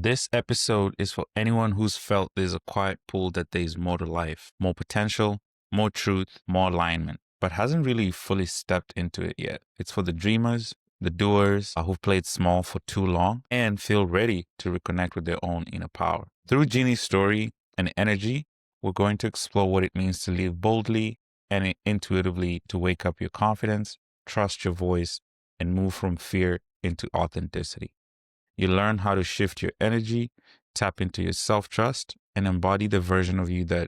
This episode is for anyone who's felt there's a quiet pull that there's more to life, more potential, more truth, more alignment, but hasn't really fully stepped into it yet. It's for the dreamers, the doers who've played small for too long and feel ready to reconnect with their own inner power. Through Jeany's story and energy, we're going to explore what it means to live boldly and intuitively, to wake up your confidence, trust your voice, and move from fear into authenticity. You learn how to shift your energy, tap into your self-trust, and embody the version of you that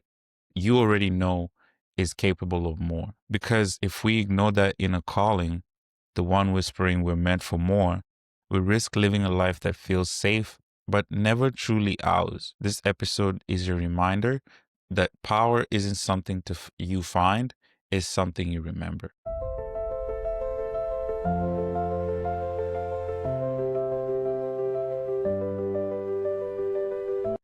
you already know is capable of more. Because if we ignore that inner calling, the one whispering we're meant for more, we risk living a life that feels safe but never truly ours. This episode is a reminder that power isn't something you find, it's something you remember.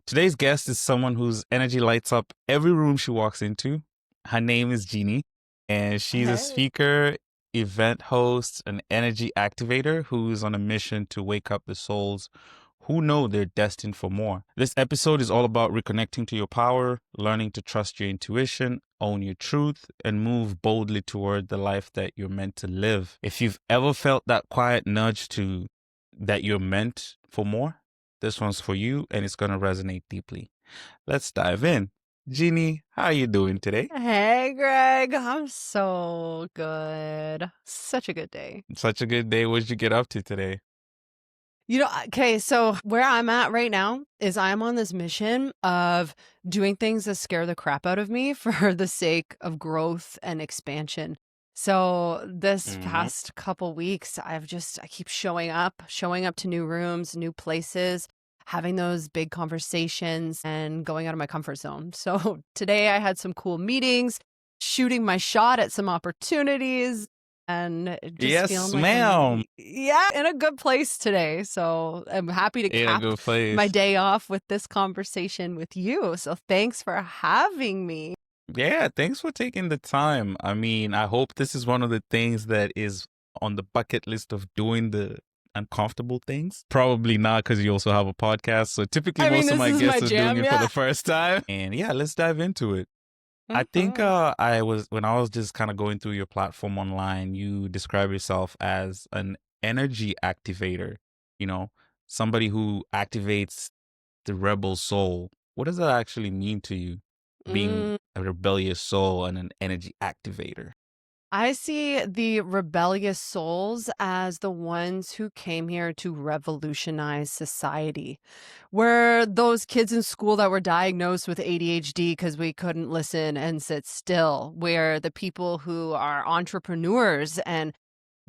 Today's guest is someone whose energy lights up every room she walks into. Her name is Jeany, and she's a speaker, event host, an energy activator who's on a mission to wake up the souls who know they're destined for more. This episode is all about reconnecting to your power, learning to trust your intuition, own your truth, and move boldly toward the life that you're meant to live. If you've ever felt that quiet nudge that you're meant for more, this one's for you, and it's going to resonate deeply. Let's dive in. Jeany, how are you doing today? Hey, Greg. I'm so good. Such a good day. Such a good day. What did you get up to today? Okay, so where I'm at right now is I'm on this mission of doing things that scare the crap out of me for the sake of growth and expansion. So this past couple weeks, I keep showing up to new rooms, new places, having those big conversations and going out of my comfort zone. So today I had some cool meetings, shooting my shot at some opportunities, and just Yes, feeling like ma'am. in a good place today. So I'm happy to In a cap good place. my day off with this conversation with you. So thanks for having me. Yeah, thanks for taking the time. I mean, I hope this is one of the things that is on the bucket list of doing the uncomfortable things. Probably not, because you also have a podcast. So typically most of my guests are doing it for the first time. And yeah, let's dive into it. I think when I was just kind of going through your platform online, you describe yourself as an energy activator, somebody who activates the rebel soul. What does that actually mean to you, being a rebellious soul and an energy activator? I see the rebellious souls as the ones who came here to revolutionize society. We're those kids in school that were diagnosed with ADHD because we couldn't listen and sit still. We're the people who are entrepreneurs and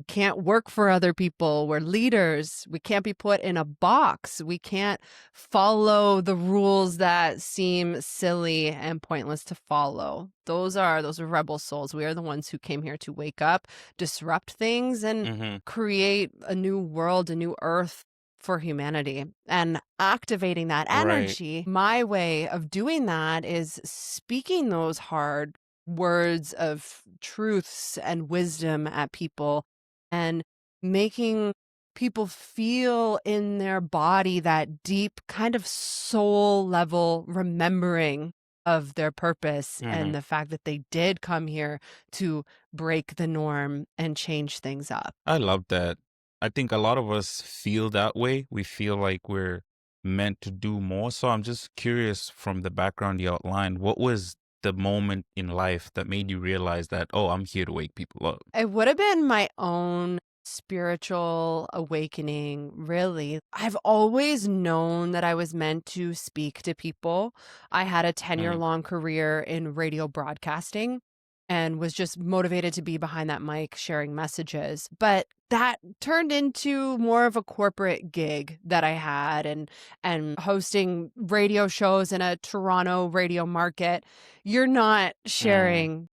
can't work for other people. We're leaders. We can't be put in a box. We can't follow the rules that seem silly and pointless to follow. Those are rebel souls. We are the ones who came here to wake up, disrupt things, and create a new world, a new earth for humanity. And activating that energy, my way of doing that is speaking those hard words of truths and wisdom at people, and making people feel in their body that deep kind of soul level remembering of their purpose and the fact that they did come here to break the norm and change things up. I love that. I think a lot of us feel that way. We feel like we're meant to do more. So I'm just curious, from the background you outlined, what was the moment in life that made you realize that, oh, I'm here to wake people up? It would have been my own spiritual awakening, really. I've always known that I was meant to speak to people. I had a 10-year-long career in radio broadcasting and was just motivated to be behind that mic sharing messages. But that turned into more of a corporate gig that I had, and hosting radio shows in a Toronto radio market. You're not sharing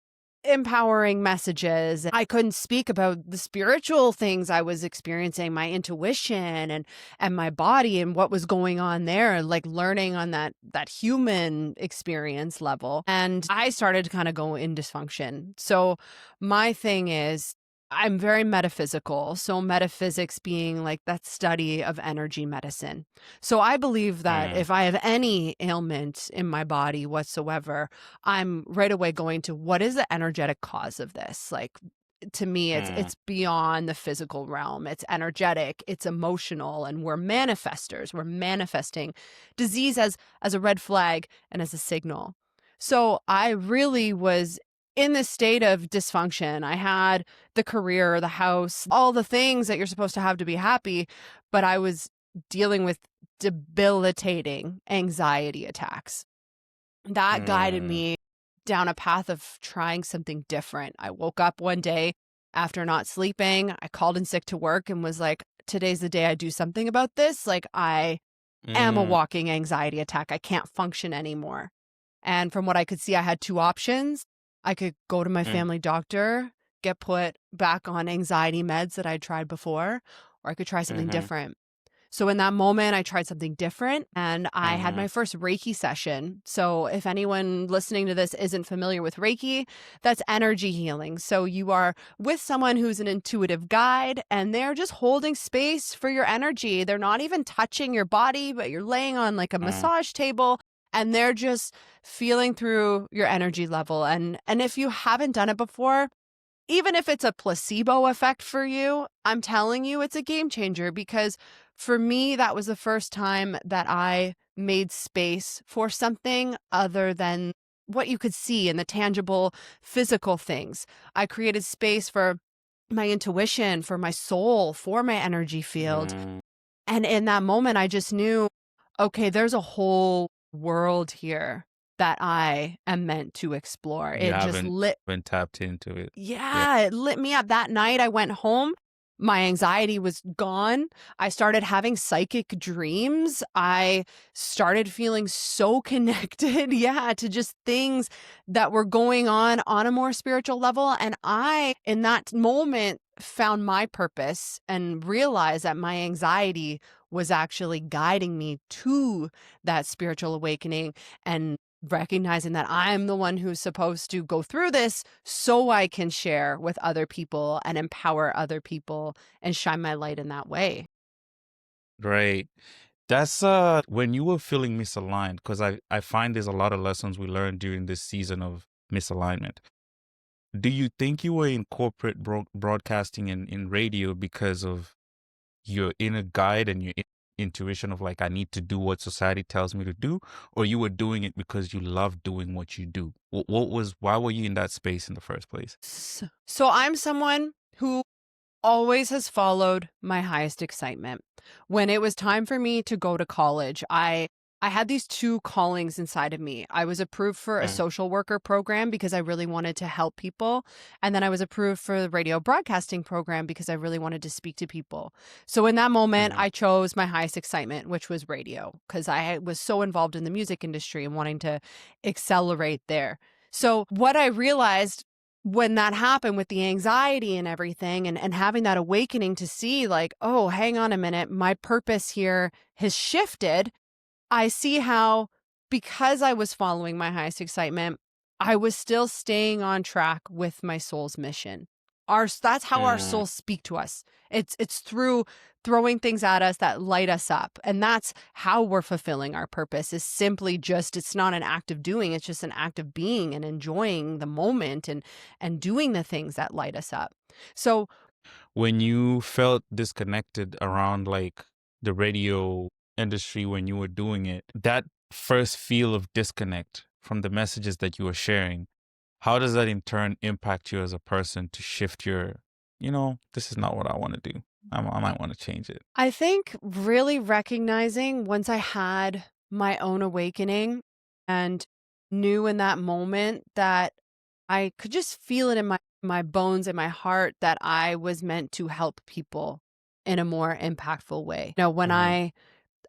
empowering messages. I couldn't speak about the spiritual things I was experiencing, my intuition and my body and what was going on there, like learning on that human experience level. And I started to kind of go in dysfunction. So my thing is, I'm very metaphysical. So, metaphysics being like that study of energy medicine. So, I believe that Mm, if I have any ailment in my body whatsoever, I'm right away going to what is the energetic cause of this? Like, to me, mm, it's beyond the physical realm. It's energetic, it's emotional, and we're manifestors. We're manifesting disease as a red flag and as a signal. So I really was in this state of dysfunction. I had the career, the house, all the things that you're supposed to have to be happy, but I was dealing with debilitating anxiety attacks. That guided mm, me down a path of trying something different. I woke up one day after not sleeping. I called in sick to work and was like, today's the day I do something about this. Like, I am a mm, walking anxiety attack. I can't function anymore. And from what I could see, I had two options. I could go to my mm, family doctor, get put back on anxiety meds that I'd tried before, or I could try something mm-hmm, different. So in that moment, I tried something different and I had mm-hmm, my first Reiki session. So if anyone listening to this isn't familiar with Reiki, that's energy healing. So you are with someone who's an intuitive guide and they're just holding space for your energy. They're not even touching your body, but you're laying on like a mm, massage table and they're just feeling through your energy level. And if you haven't done it before, even if it's a placebo effect for you, I'm telling you, it's a game changer because for me, that was the first time that I made space for something other than what you could see in the tangible physical things. I created space for my intuition, for my soul, for my energy field. mm. And in that moment, I just knew, okay, there's a whole world here that I am meant to explore. You It just haven't lit been tapped into it. Yeah. yeah, it lit me up. That night I went home, my anxiety was gone. I started having psychic dreams. I started feeling so connected, yeah, to just things that were going on a more spiritual level. And I, in that moment, found my purpose and realized that my anxiety was actually guiding me to that spiritual awakening and recognizing that I'm the one who's supposed to go through this so I can share with other people and empower other people and shine my light in that way. Right. That's when you were feeling misaligned, because I find there's a lot of lessons we learned during this season of misalignment. Do you think you were in corporate broadcasting in radio because of your inner guide and your intuition of like, I need to do what society tells me to do, or you were doing it because you love doing what you do? Why were you in that space in the first place? So I'm someone who always has followed my highest excitement. When it was time for me to go to college, I had these two callings inside of me. I was approved for a Mm, social worker program because I really wanted to help people, and then I was approved for the radio broadcasting program because I really wanted to speak to people. So in that moment, mm, I chose my highest excitement, which was radio, because I was so involved in the music industry and wanting to accelerate there. So what I realized when that happened with the anxiety and everything and having that awakening to see like, oh, hang on a minute, my purpose here has shifted. I see how because I was following my highest excitement, I was still staying on track with my soul's mission. That's how our mm. souls speak to us. It's through throwing things at us that light us up. And that's how we're fulfilling our purpose is simply just it's not an act of doing, it's just an act of being and enjoying the moment and doing the things that light us up. So When you felt disconnected around like the radio industry when you were doing it, that first feel of disconnect from the messages that you were sharing, how does that in turn impact you as a person to shift your, this is not what I want to do. I might want to change it. I think really recognizing once I had my own awakening and knew in that moment that I could just feel it in my bones and my heart that I was meant to help people in a more impactful way. When Mm-hmm. I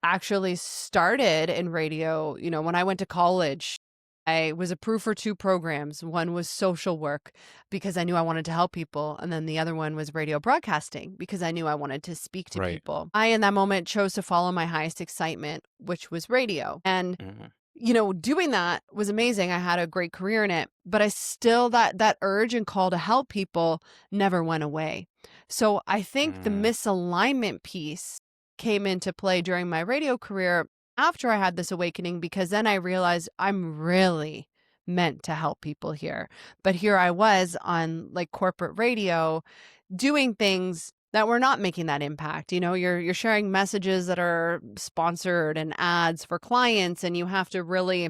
actually started in radio, when I went to college, I was approved for two programs. One was social work because I knew I wanted to help people. And then the other one was radio broadcasting because I knew I wanted to speak to Right. people. I, in that moment, chose to follow my highest excitement, which was radio. And Mm-hmm. doing that was amazing. I had a great career in it, but I still that urge and call to help people never went away. So I think the Mm, misalignment piece came into play during my radio career after I had this awakening, because then I realized I'm really meant to help people here. But here I was on like corporate radio doing things that were not making that impact. You're sharing messages that are sponsored and ads for clients, and you have to really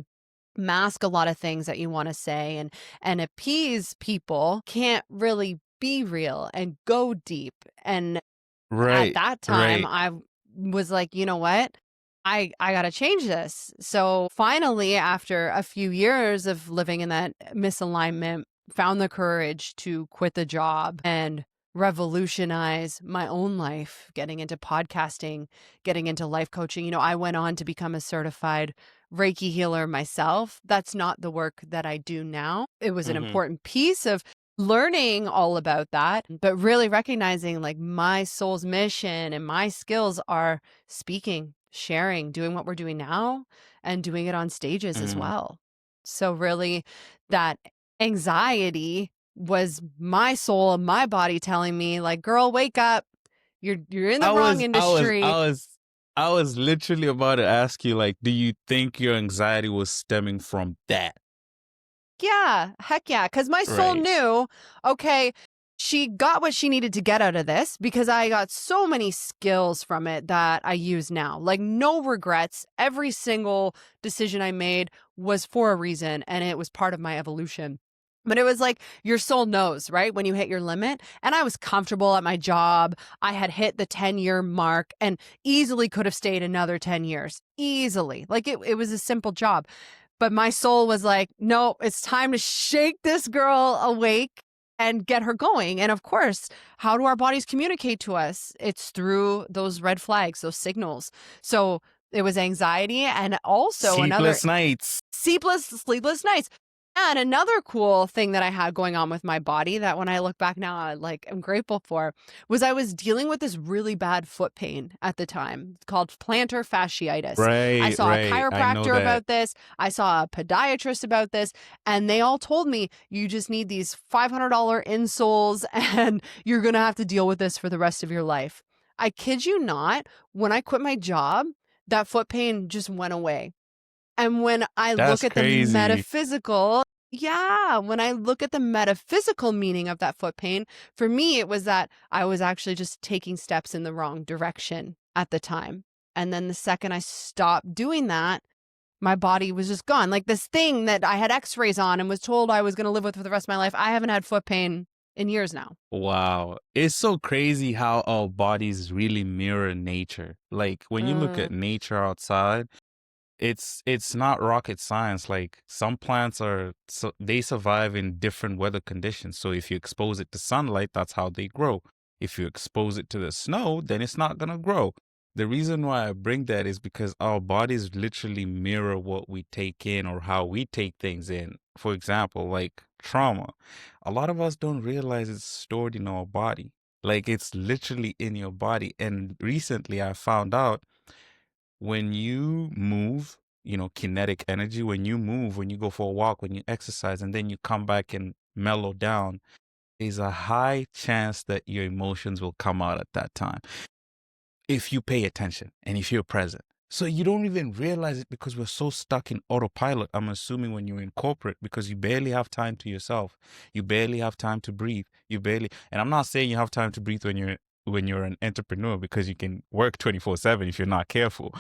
mask a lot of things that you want to say and appease people. Can't really be real and go deep. And at right, that time, right. I was like, you know what? I got to change this. So finally, after a few years of living in that misalignment, found the courage to quit the job and revolutionize my own life, getting into podcasting, getting into life coaching. I went on to become a certified Reiki healer myself. That's not the work that I do now. It was an Mm-hmm. important piece of learning all about that, but really recognizing like my soul's mission and my skills are speaking, sharing, doing what we're doing now, and doing it on stages as Mm. well. So really that anxiety was my soul and my body telling me like, girl, wake up. You're in the I wrong was, I was, industry. I was, I was literally about to ask you, like, do you think your anxiety was stemming from that? Yeah, heck yeah. Because my soul Right. knew, okay, she got what she needed to get out of this, because I got so many skills from it that I use now. Like, no regrets. Every single decision I made was for a reason, and it was part of my evolution. But it was like your soul knows, right? When you hit your limit. And I was comfortable at my job. I had hit the 10-year mark and easily could have stayed another 10 years. Easily. Like it was a simple job. But my soul was like, no, it's time to shake this girl awake and get her going. And of course, how do our bodies communicate to us? It's through those red flags, those signals. So it was anxiety, and also another Sleepless nights. sleepless nights. And another cool thing that I had going on with my body that when I look back now, I'm grateful for, was I was dealing with this really bad foot pain at the time. It's called plantar fasciitis. I Right, saw a right. I know chiropractor that. about this. I saw a podiatrist about this, and they all told me you just need these $500 insoles and you're going to have to deal with this for the rest of your life. I kid you not, when I quit my job, that foot pain just went away. And when I look That's at the crazy. metaphysical, yeah, when I look at the metaphysical meaning of that foot pain, for me, it was that I was actually just taking steps in the wrong direction at the time. And then the second I stopped doing that, my body was just gone. Like this thing that I had x-rays on and was told I was going to live with for the rest of my life. I haven't had foot pain in years now. Wow. It's so crazy how our bodies really mirror nature. Like when you look at Mm, nature outside, it's not rocket science. Like some plants are, so they survive in different weather conditions. So if you expose it to sunlight, that's how they grow. If you expose it to the snow, then it's not gonna grow. The reason why I bring that is because our bodies literally mirror what we take in or how we take things in. For example, like trauma. A lot of us don't realize it's stored in our body. Like it's literally in your body. And recently I found out when you move, kinetic energy, when you move, when you go for a walk, when you exercise, and then you come back and mellow down, there's a high chance that your emotions will come out at that time if you pay attention and if you're present. So you don't even realize it because we're so stuck in autopilot. I'm assuming when you're in corporate because you barely have time to yourself. You barely have time to breathe. And I'm not saying you have time to breathe when you're an entrepreneur because you can work 24/7 if you're not careful.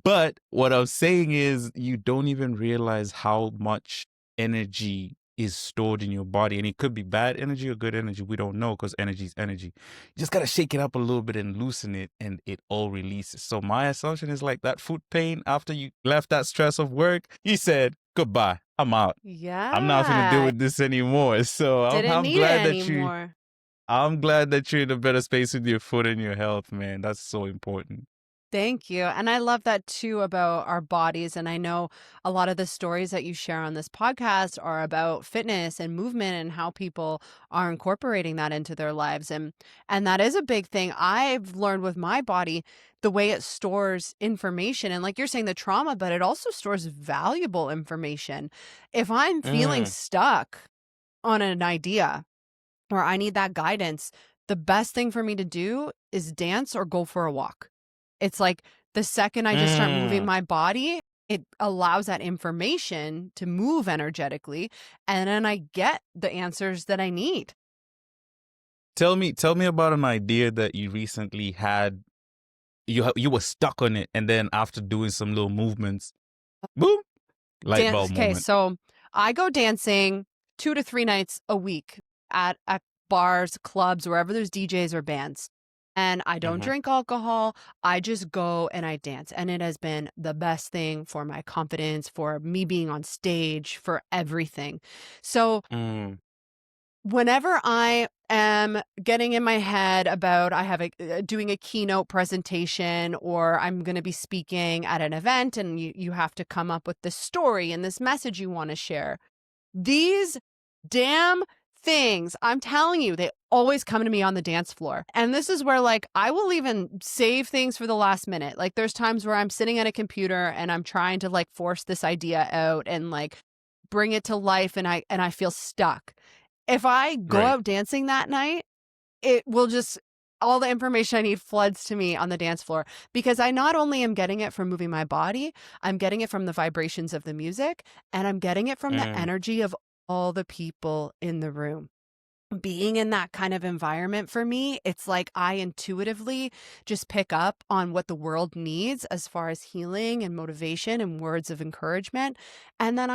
But what I'm saying is you don't even realize how much energy is stored in your body. And it could be bad energy or good energy. We don't know because energy is energy. You just got to shake it up a little bit and loosen it and it all releases. So my assumption is like that foot pain after you left that stress of work, you said, goodbye, I'm out. I'm not going to deal yeah, with this anymore. So didn't need it anymore. I'm glad that you're in a better space with your foot and your health, man. That's so important. Thank you. And I love that too about our bodies. And I know a lot of the stories that you share on this podcast are about fitness and movement and how people are incorporating that into their lives. And that is a big thing I've learned with my body, the way it stores information. And like you're saying, the trauma, but it also stores valuable information. If I'm feeling Mm, stuck on an idea, or I need that guidance, the best thing for me to do is dance or go for a walk. It's like the second I just start moving mm. my body, it allows that information to move energetically, and then I get the answers that I need. Tell me about an idea that you recently had. You were stuck on it, and then after doing some little movements, boom, light Dance. bulb Okay, moment. so I go dancing 2 to 3 nights a week at bars, clubs, wherever there's DJs or bands. And I don't Mhm. drink alcohol. I just go and I dance. And it has been the best thing for my confidence, for me being on stage, for everything. So Mm, whenever I am getting in my head about I have doing a keynote presentation, or I'm going to be speaking at an event, and you have to come up with this story and this message you want to share, these damn things, I'm telling you, they always come to me on the dance floor. And this is where, like, I will even save things for the last minute. Like, there's times where I'm sitting at a computer and I'm trying to like force this idea out and like bring it to life, and I feel stuck. If I go right. out dancing that night, it will just all the information I need floods to me on the dance floor, because I not only am getting it from moving my body, I'm getting it from the vibrations of the music, and I'm getting it from the Mm. energy of all the people in the room. Being in that kind of environment for me, it's like I intuitively just pick up on what the world needs as far as healing and motivation and words of encouragement. And then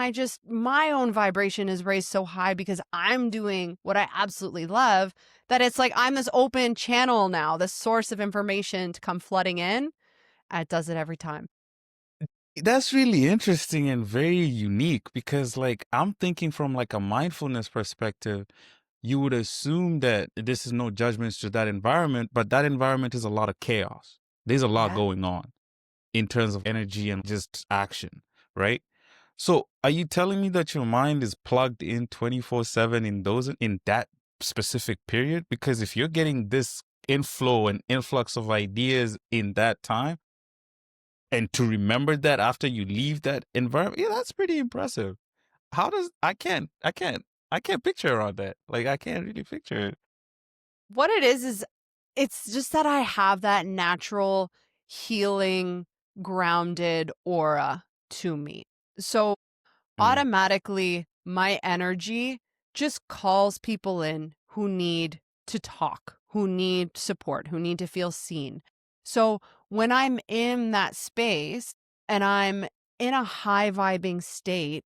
my own vibration is raised so high because I'm doing what I absolutely love, that it's like I'm this open channel now, this source of information to come flooding in. And it does it every time. That's really interesting and very unique because, like, I'm thinking from like a mindfulness perspective. You would assume that this is no judgments to that environment, but that environment is a lot of chaos. There's a lot Yeah. going on in terms of energy and just action, right? So, are you telling me that your mind is plugged in 24/7 in that specific period? Because if you're getting this inflow and influx of ideas in that time, and to remember that after you leave that environment, yeah, that's pretty impressive. How does I can't picture around that. Like I can't really picture it. What it is it's just that I have that natural healing, grounded aura to me. So Mm, automatically, my energy just calls people in who need to talk, who need support, who need to feel seen. So when I'm in that space and I'm in a high vibing state,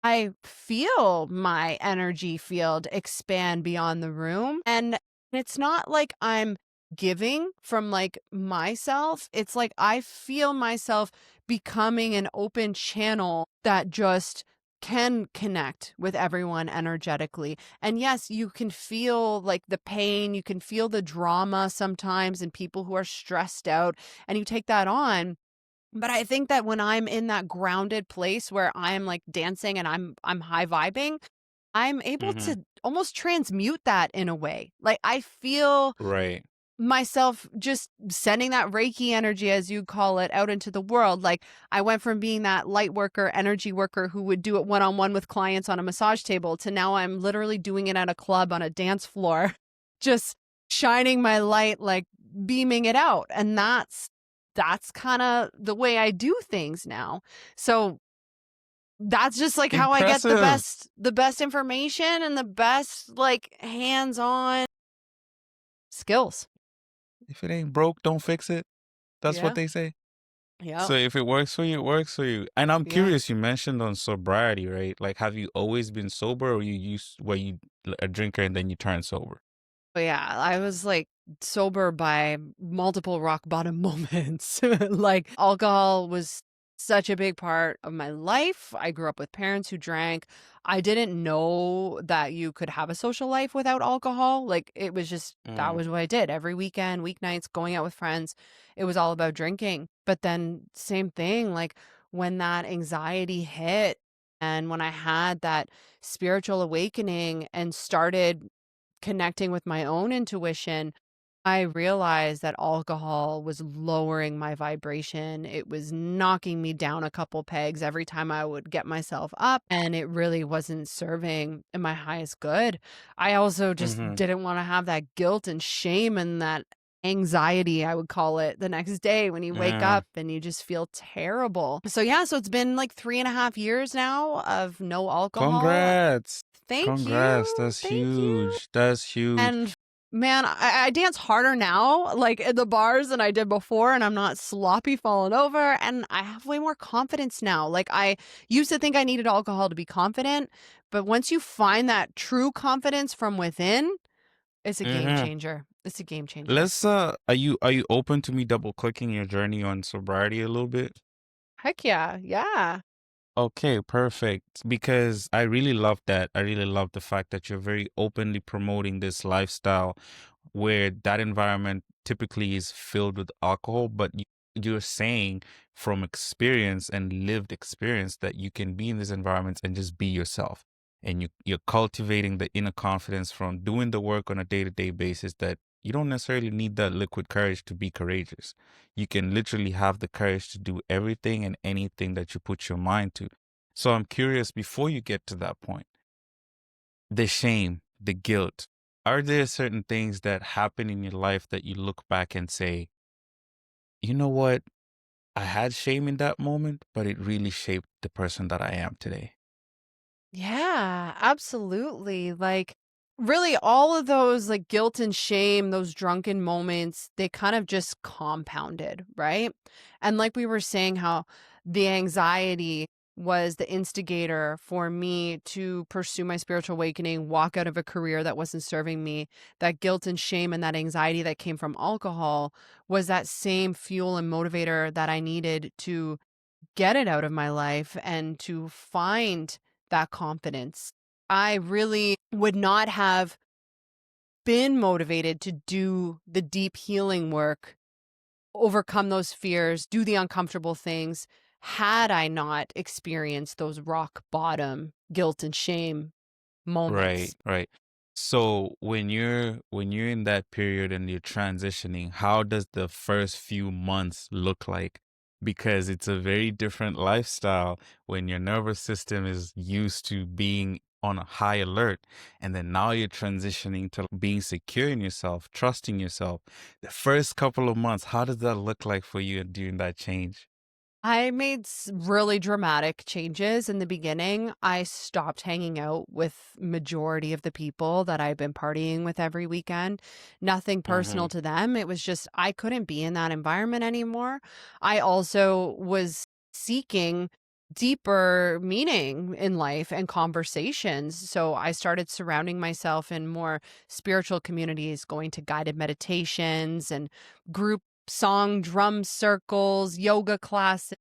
I feel my energy field expand beyond the room. And it's not like I'm giving from like myself. It's like I feel myself becoming an open channel that just can connect with everyone energetically. And yes, you can feel like the pain, you can feel the drama sometimes in people who are stressed out, and you take that on. But I think that when I'm in that grounded place where I'm like dancing and I'm high vibing, I'm able mhm. to almost transmute that in a way. Like I feel Right. myself just sending that Reiki energy, as you call it, out into the world. Like I went from being that light worker, energy worker who would do it one on one with clients on a massage table to now I'm literally doing it at a club on a dance floor, just shining my light, like beaming it out. And that's kind of the way I do things now. So that's just like how I get Impressive. the best information and the best like hands-on skills. If it ain't broke, don't fix it. That's what Yeah. they say. Yeah. So if it works for you, it works for you. And I'm Yeah. curious, you mentioned on sobriety, right? Like, have you always been sober, or you used were you a drinker and then you turned sober? But yeah, I was like sober by multiple rock bottom moments. Like alcohol was such a big part of my life. I grew up with parents who drank. I didn't know that you could have a social life without alcohol. Like it was just that Mm, was what I did every weekend, weeknights, going out with friends. It was all about drinking. But then same thing, like when that anxiety hit and when I had that spiritual awakening and started connecting with my own intuition, I realized that alcohol was lowering my vibration. It was knocking me down a couple pegs every time I would get myself up, and it really wasn't serving in my highest good. I also just mhm. didn't want to have that guilt and shame and that anxiety, I would call it, the next day when you wake Yeah. up and you just feel terrible. So, yeah, so it's been like 3.5 years now of no alcohol. Congrats. Thank Congrats. you. That's Thank you. huge. That's huge. And man, I dance harder now, like in the bars than I did before, and I'm not sloppy falling over. And I have way more confidence now. Like I used to think I needed alcohol to be confident, but once you find that true confidence from within, it's a game Mhm. changer. It's a game changer. Let's are you open to me double clicking your journey on sobriety a little bit? Heck yeah. Yeah. Okay, perfect. Because I really love that. I really love the fact that you're very openly promoting this lifestyle where that environment typically is filled with alcohol, but you're saying from experience and lived experience that you can be in these environments and just be yourself. And you're cultivating the inner confidence from doing the work on a day-to-day basis that you don't necessarily need that liquid courage to be courageous. You can literally have the courage to do everything and anything that you put your mind to. So I'm curious, before you get to that point, the shame, the guilt, are there certain things that happen in your life that you look back and say, you know what? I had shame in that moment, but it really shaped the person that I am today. Yeah, absolutely. Like, really, all of those like guilt and shame, those drunken moments, they kind of just compounded, right? And like we were saying, how the anxiety was the instigator for me to pursue my spiritual awakening, walk out of a career that wasn't serving me. That guilt and shame and that anxiety that came from alcohol was that same fuel and motivator that I needed to get it out of my life and to find that confidence. I really would not have been motivated to do the deep healing work, overcome those fears, do the uncomfortable things, had I not experienced those rock bottom guilt and shame moments. Right, right. So when you're in that period and you're transitioning, how does the first few months look like? Because it's a very different lifestyle when your nervous system is used to being on a high alert, and then now you're transitioning to being secure in yourself, trusting yourself. The first couple of months, how does that look like for you during that change? I made really dramatic changes in the beginning. I stopped hanging out with majority of the people that I've been partying with every weekend. Nothing personal Mm-hmm. to them. It was just I couldn't be in that environment anymore. I also was seeking deeper meaning in life and conversations. So I started surrounding myself in more spiritual communities, going to guided meditations and group song drum circles, yoga classes,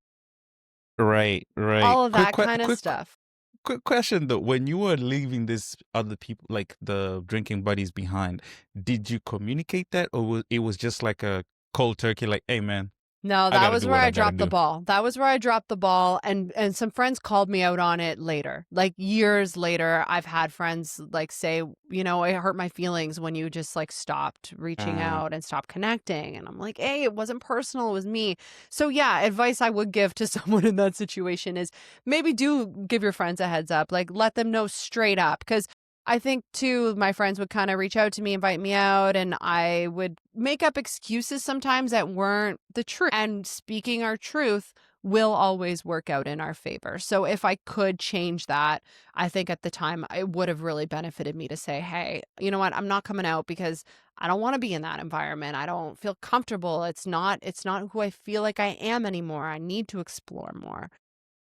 Right, right. all of that kinda stuff. Quick question though, when you were leaving this other people, like the drinking buddies behind, did you communicate that, or it was just like a cold turkey, like, hey man, No, I that gotta was do where what I I gotta dropped the do. ball. That was where I dropped the ball, and some friends called me out on it later. Like, years later, I've had friends, like, say, "It hurt my feelings when you just, like, stopped reaching Mm, out and stopped connecting." And I'm like, "Hey, it wasn't personal, it was me." So, yeah, advice I would give to someone in that situation is maybe do give your friends a heads up, like, let them know straight up, because I think too, my friends would kind of reach out to me, invite me out, and I would make up excuses sometimes that weren't the truth. And speaking our truth will always work out in our favor. So if I could change that, I think at the time it would have really benefited me to say, hey, you know what? I'm not coming out because I don't want to be in that environment. I don't feel comfortable. It's not who I feel like I am anymore. I need to explore more.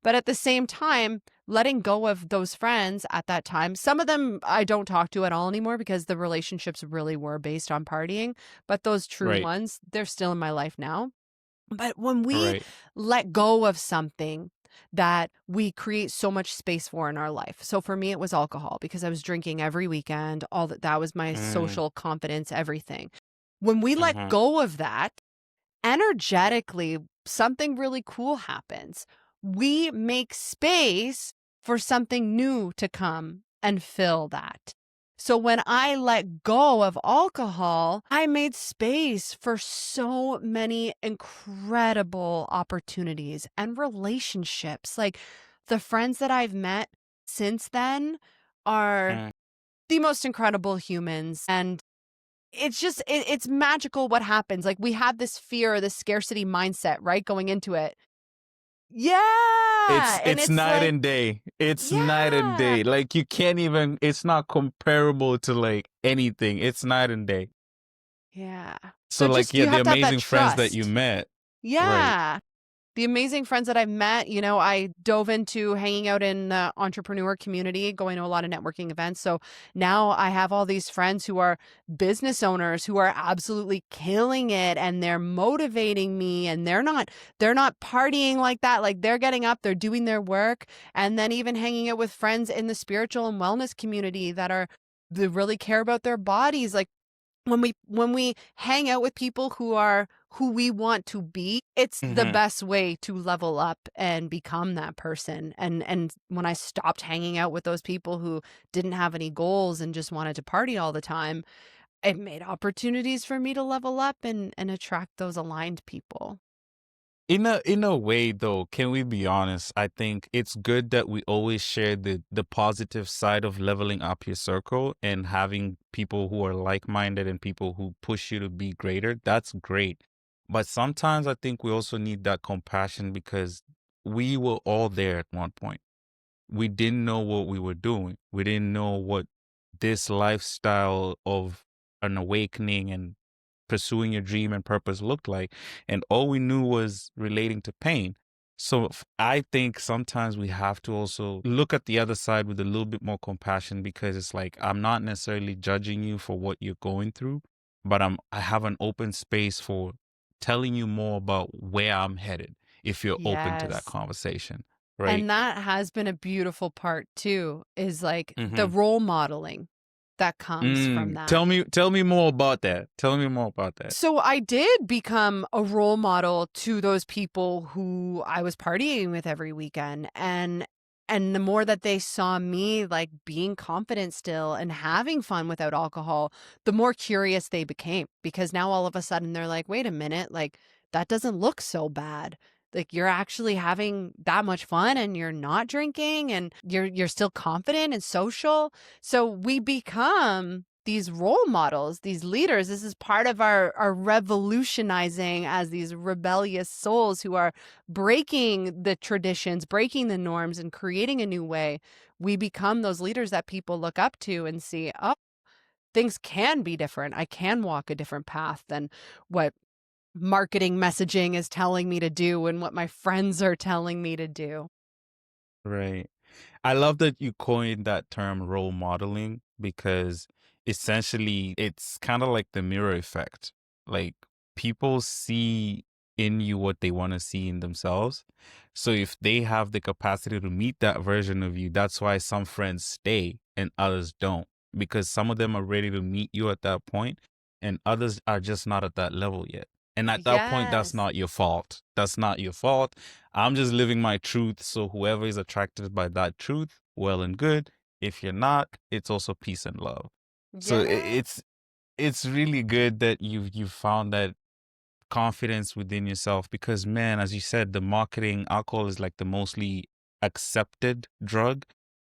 But at the same time, letting go of those friends at that time, some of them I don't talk to at all anymore because the relationships really were based on partying. But those true right. ones, they're still in my life now. But when we Right. let go of something that we create so much space for in our life. So for me, it was alcohol because I was drinking every weekend. All that was my Mm, social confidence, everything. When we let mm-hmm. go of that, energetically, something really cool happens. We make space for something new to come and fill that. So when I let go of alcohol, I made space for so many incredible opportunities and relationships. Like the friends that I've met since then are Mm. the most incredible humans. And it's magical what happens. Like we have this fear or this scarcity mindset, right? Going into it. Yeah. And It's it's night like, and day. It's night and yeah. day. Like you can't even, it's not comparable to like anything. It's night and day. Yeah. So So like, just yeah, you the have to have that amazing friends that you trust. met. Right. Yeah. The amazing friends that I've met, I dove into hanging out in the entrepreneur community, going to a lot of networking events. So now I have all these friends who are business owners who are absolutely killing it and they're motivating me and they're not partying like that. Like they're getting up, they're doing their work, and then even hanging out with friends in the spiritual and wellness community that really care about their bodies. Like when we hang out with people who are who we want to be, it's the Mm-hmm. best way to level up and become that person. And when I stopped hanging out with those people who didn't have any goals and just wanted to party all the time, it made opportunities for me to level up and attract those aligned people. In a way though, can we be honest? I think it's good that we always share the positive side of leveling up your circle and having people who are like-minded and people who push you to be greater. That's great. But sometimes I think we also need that compassion because we were all there at one point. We didn't know what we were doing. We didn't know what this lifestyle of an awakening and pursuing your dream and purpose looked like. And all we knew was relating to pain. So I think sometimes we have to also look at the other side with a little bit more compassion because it's like, I'm not necessarily judging you for what you're going through, but I have an open space for telling you more about where I'm headed if you're open to that Yes. conversation. Right. And that has been a beautiful part too, is like the Mm-hmm. role modeling that comes from that. Tell me more about that. Tell me more about that. So I did become a role model to those people who I was partying with every weekend, and the more that they saw me like being confident still and having fun without alcohol, the more curious they became, because now all of a sudden they're like, "Wait a minute, like that doesn't look so bad. Like you're actually having that much fun and you're not drinking and you're still confident and social." So we become these role models, these leaders. This is part of our revolutionizing as these rebellious souls who are breaking the traditions, breaking the norms, and creating a new way. We become those leaders that people look up to and see, oh, things can be different. I can walk a different path than what marketing messaging is telling me to do and what my friends are telling me to do. Right. I love that you coined that term role modeling because essentially it's kind of like the mirror effect. Like people see in you what they want to see in themselves. So if they have the capacity to meet that version of you, that's why some friends stay and others don't, because some of them are ready to meet you at that point and others are just not at that level yet. And at that point, that's Yes. not your fault. That's not your fault. I'm just living my truth. So whoever is attracted by that truth, well and good. If you're not, it's also peace and love. So Yeah. it's really good that you've found that confidence within yourself because man, as you said, the marketing alcohol is like the mostly accepted drug,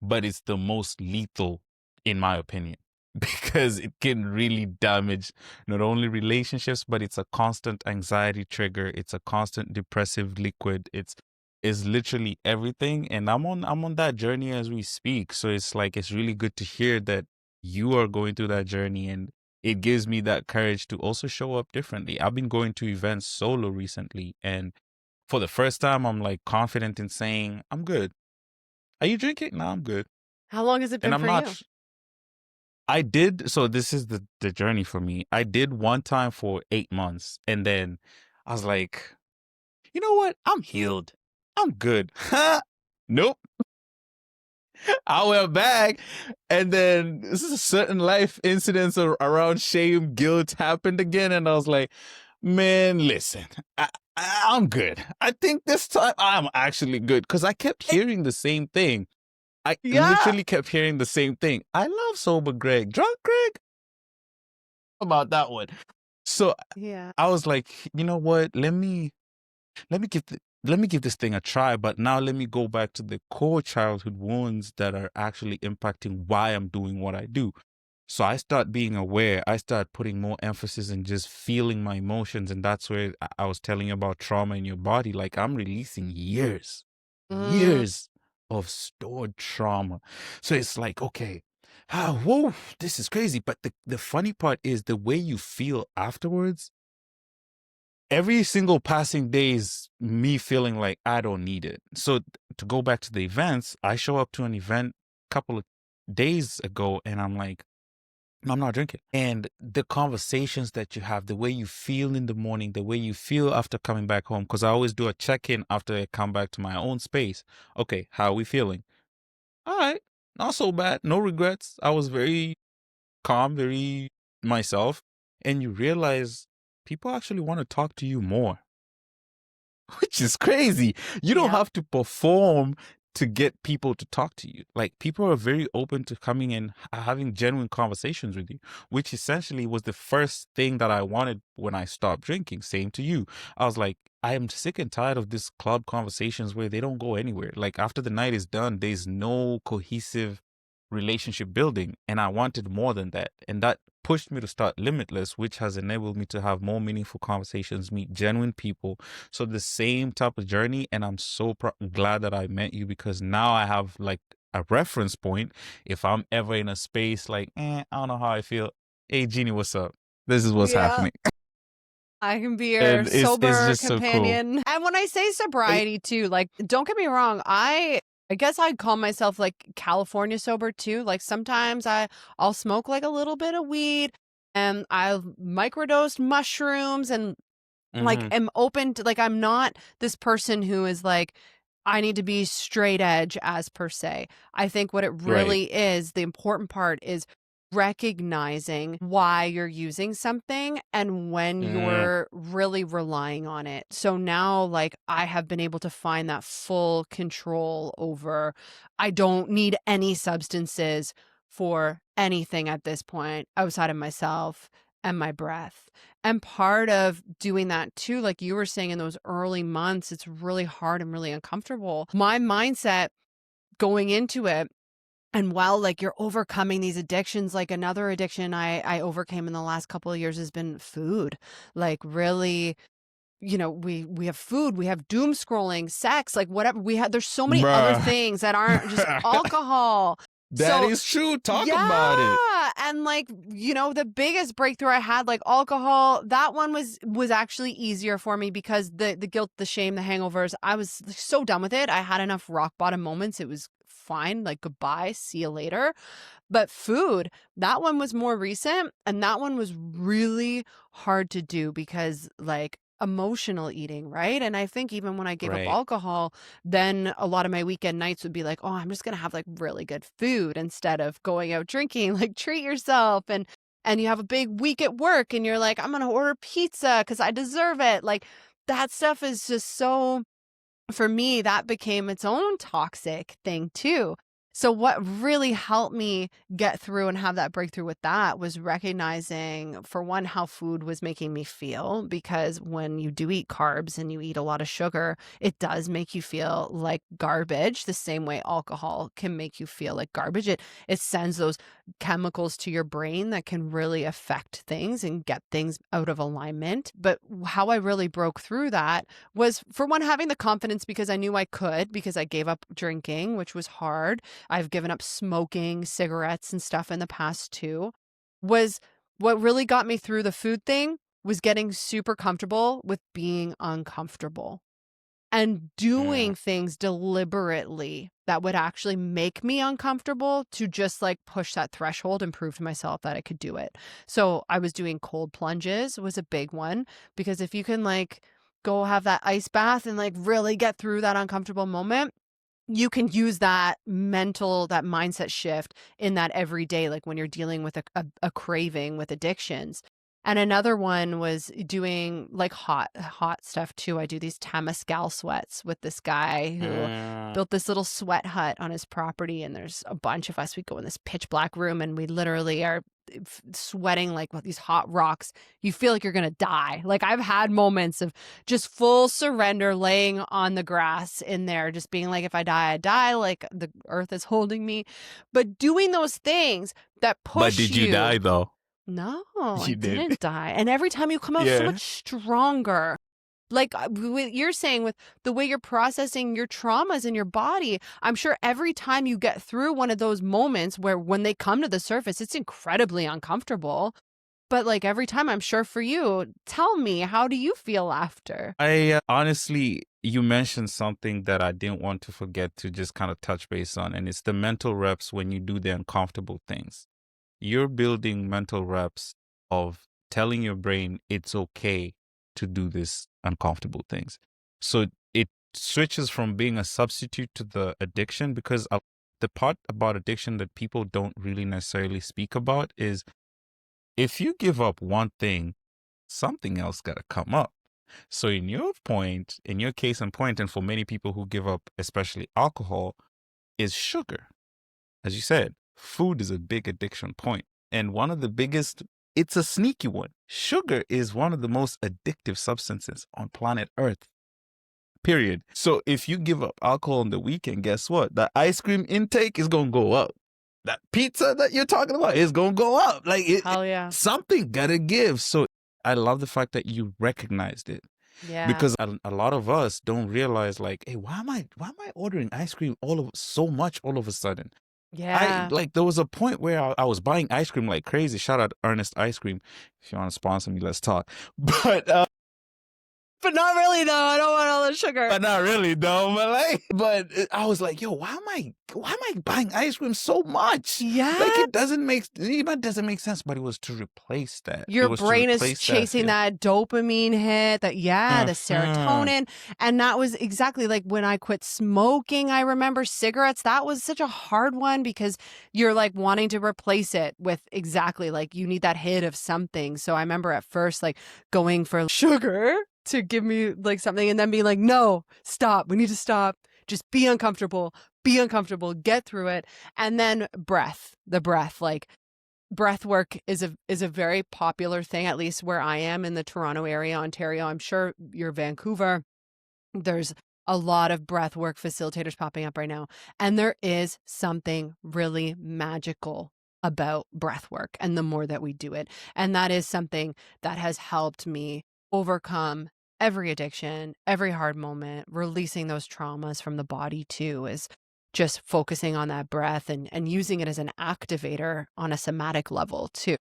but it's the most lethal in my opinion because it can really damage not only relationships, but it's a constant anxiety trigger, it's a constant depressive liquid, it's is literally everything. And I'm on that journey as we speak, so it's like it's really good to hear that you are going through that journey, and it gives me that courage to also show up differently. I've been going to events solo recently, and for the first time, I'm like confident in saying, I'm good. Are you drinking? No, I'm good. How long has it And been I'm for not. you? I did. So this is the journey for me. I did one time for 8 months, and then I was like, you know what? I'm healed. I'm good. Nope. I went back, and then this is a certain life incidents around shame, guilt happened again, and I was like, man, listen, I'm good. I think this time I'm actually good because I kept hearing the same thing. I Yeah. literally kept hearing the same thing. I love sober Greg, drunk Greg. About that one. So Yeah. I was like, you know what? let me give let me give this thing a try, but now let me go back to the core childhood wounds that are actually impacting why I'm doing what I do. So I start being aware. I start putting more emphasis in just feeling my emotions, and that's where I was telling you about trauma in your body. Like I'm releasing Mm, years of stored trauma. So it's like, okay, whoa, this is crazy. But the funny part is the way you feel afterwards. Every single passing day is me feeling like I don't need it. So to go back to the events, I show up to an event a couple of days ago and I'm like, "No, I'm not drinking." And the conversations that you have, the way you feel in the morning, the way you feel after coming back home, because I always do a check-in after I come back to my own space. Okay, how are we feeling? All right, not so bad. No regrets. I was very calm, very myself. And you realize people actually want to talk to you more. Which is crazy. You don't yeah. have to perform to get people to talk to you. Like people are very open to coming and having genuine conversations with you, which essentially was the first thing that I wanted when I stopped drinking. Same to you. I was like, I am sick and tired of this club conversations where they don't go anywhere. Like after the night is done, there's no cohesive relationship building. And I wanted more than that. And that pushed me to start Limitless, which has enabled me to have more meaningful conversations, meet genuine people. So the same type of journey, and I'm so glad that I met you because now I have like a reference point. If I'm ever in a space like, I don't know how I feel. Hey, Jeany, what's up? This is what's Yeah. happening, I can be your and it's sober just so cool. companion. And when I say Eh, sobriety too, like don't get me wrong, I guess I'd call myself like California sober too. Like sometimes I'll smoke like a little bit of weed and I'll microdose mushrooms and like Mhm. am open to like I'm not this person who is like I need to be straight edge as per se. I think what it Right. really is, the important part is recognizing why you're using something and when Mm, you're really relying on it. So now like I have been able to find that full control over I don't need any substances for anything at this point outside of myself and my breath. And part of doing that too, like you were saying in those early months, it's really hard and really uncomfortable. My mindset going into it, and while like you're overcoming these addictions, like another addiction I overcame in the last couple of years has been food. Like really, we have food, we have doom scrolling, sex, like whatever we have. There's so many other bruh. things that aren't just alcohol. That So is true. Talk about it. yeah, and like, the biggest breakthrough I had, like alcohol, that one was actually easier for me because the guilt, the shame, the hangovers, I was like, so done with it. I had enough rock bottom moments. It was fine, like goodbye, see you later. But food, that one was more recent and that one was really hard to do because like emotional eating, right? And I think even when I gave up Right. alcohol, then a lot of my weekend nights would be like, oh, I'm just going to have like really good food instead of going out drinking. Like treat yourself and you have a big week at work and you're like, I'm going to order pizza cuz I deserve it. Like that stuff is just so for me, that became its own toxic thing too. So, what really helped me get through and have that breakthrough with that was recognizing, for one, how food was making me feel. Because when you do eat carbs and you eat a lot of sugar, it does make you feel like garbage, the same way alcohol can make you feel like garbage. It sends those chemicals to your brain that can really affect things and get things out of alignment. But how I really broke through that was for one, having the confidence because I knew I could because I gave up drinking, which was hard. I've given up smoking cigarettes and stuff in the past too. Was what really got me through the food thing was getting super comfortable with being uncomfortable and Mm, doing things deliberately that would actually make me uncomfortable to just like push that threshold and prove to myself that I could do it. So I was doing cold plunges was a big one because if you can like go have that ice bath and like really get through that uncomfortable moment, you can use that mindset shift in that every day, like when you're dealing with a craving with addictions. And another one was doing like hot stuff too. I do these Temescal sweats with this guy who built this little sweat hut on his property. And there's a bunch of us. We go in this pitch black room and we literally are sweating like with these hot rocks. You feel like you're going to die. Like I've had moments of just full surrender, laying on the grass in there, just being like, if I die, I die. Like the earth is holding me. But doing those things that push But did you die though? No, You I did. didn't die. And every time you come out so Yeah. much stronger. Like you're saying with the way you're processing your traumas in your body, I'm sure every time you get through one of those moments where when they come to the surface, it's incredibly uncomfortable. But like every time, I'm sure for you, tell me, how do you feel after? I honestly, you mentioned something that I didn't want to forget to just kind of touch base on, and it's the mental reps when you do the uncomfortable things. You're building mental reps of telling your brain it's okay to do these uncomfortable things. So it switches from being a substitute to the addiction, because the part about addiction that people don't really necessarily speak about is if you give up one thing, something else got to come up. So in your case and point, and for many people who give up, especially alcohol, is sugar. As you said, food is a big addiction point. And one of the biggest, it's a sneaky one. Sugar is one of the most addictive substances on planet Earth. Period. So if you give up alcohol on the weekend, guess what? The ice cream intake is going to go up. That pizza that you're talking about is going to go up. Like Hell yeah. something got to give. So I love the fact that you recognized it. Yeah. Because a lot of us don't realize, like, hey, why am I ordering ice cream so much all of a sudden? Yeah. There was a point where I was buying ice cream like crazy. Shout out Ernest Ice Cream. If you want to sponsor me, let's talk. But not really though. I don't want all the sugar. But not really though. But I was like, yo, why am I buying ice cream so much? Yeah. Like it doesn't make sense. But it was to replace that. Your brain is chasing that dopamine hit, the serotonin. And that was exactly like when I quit smoking. I remember cigarettes. That was such a hard one because you're like wanting to replace it with exactly like you need that hit of something. So I remember at first like going for sugar to give me like something and then being like, no, stop. We need to stop. Just be uncomfortable, get through it. And then the breath, like breath work is a very popular thing, at least where I am in the Toronto area, Ontario. I'm sure you're Vancouver. There's a lot of breath work facilitators popping up right now. And there is something really magical about breath work and the more that we do it. And that is something that has helped me overcome every addiction, every hard moment, releasing those traumas from the body too, is just focusing on that breath and using it as an activator on a somatic level too.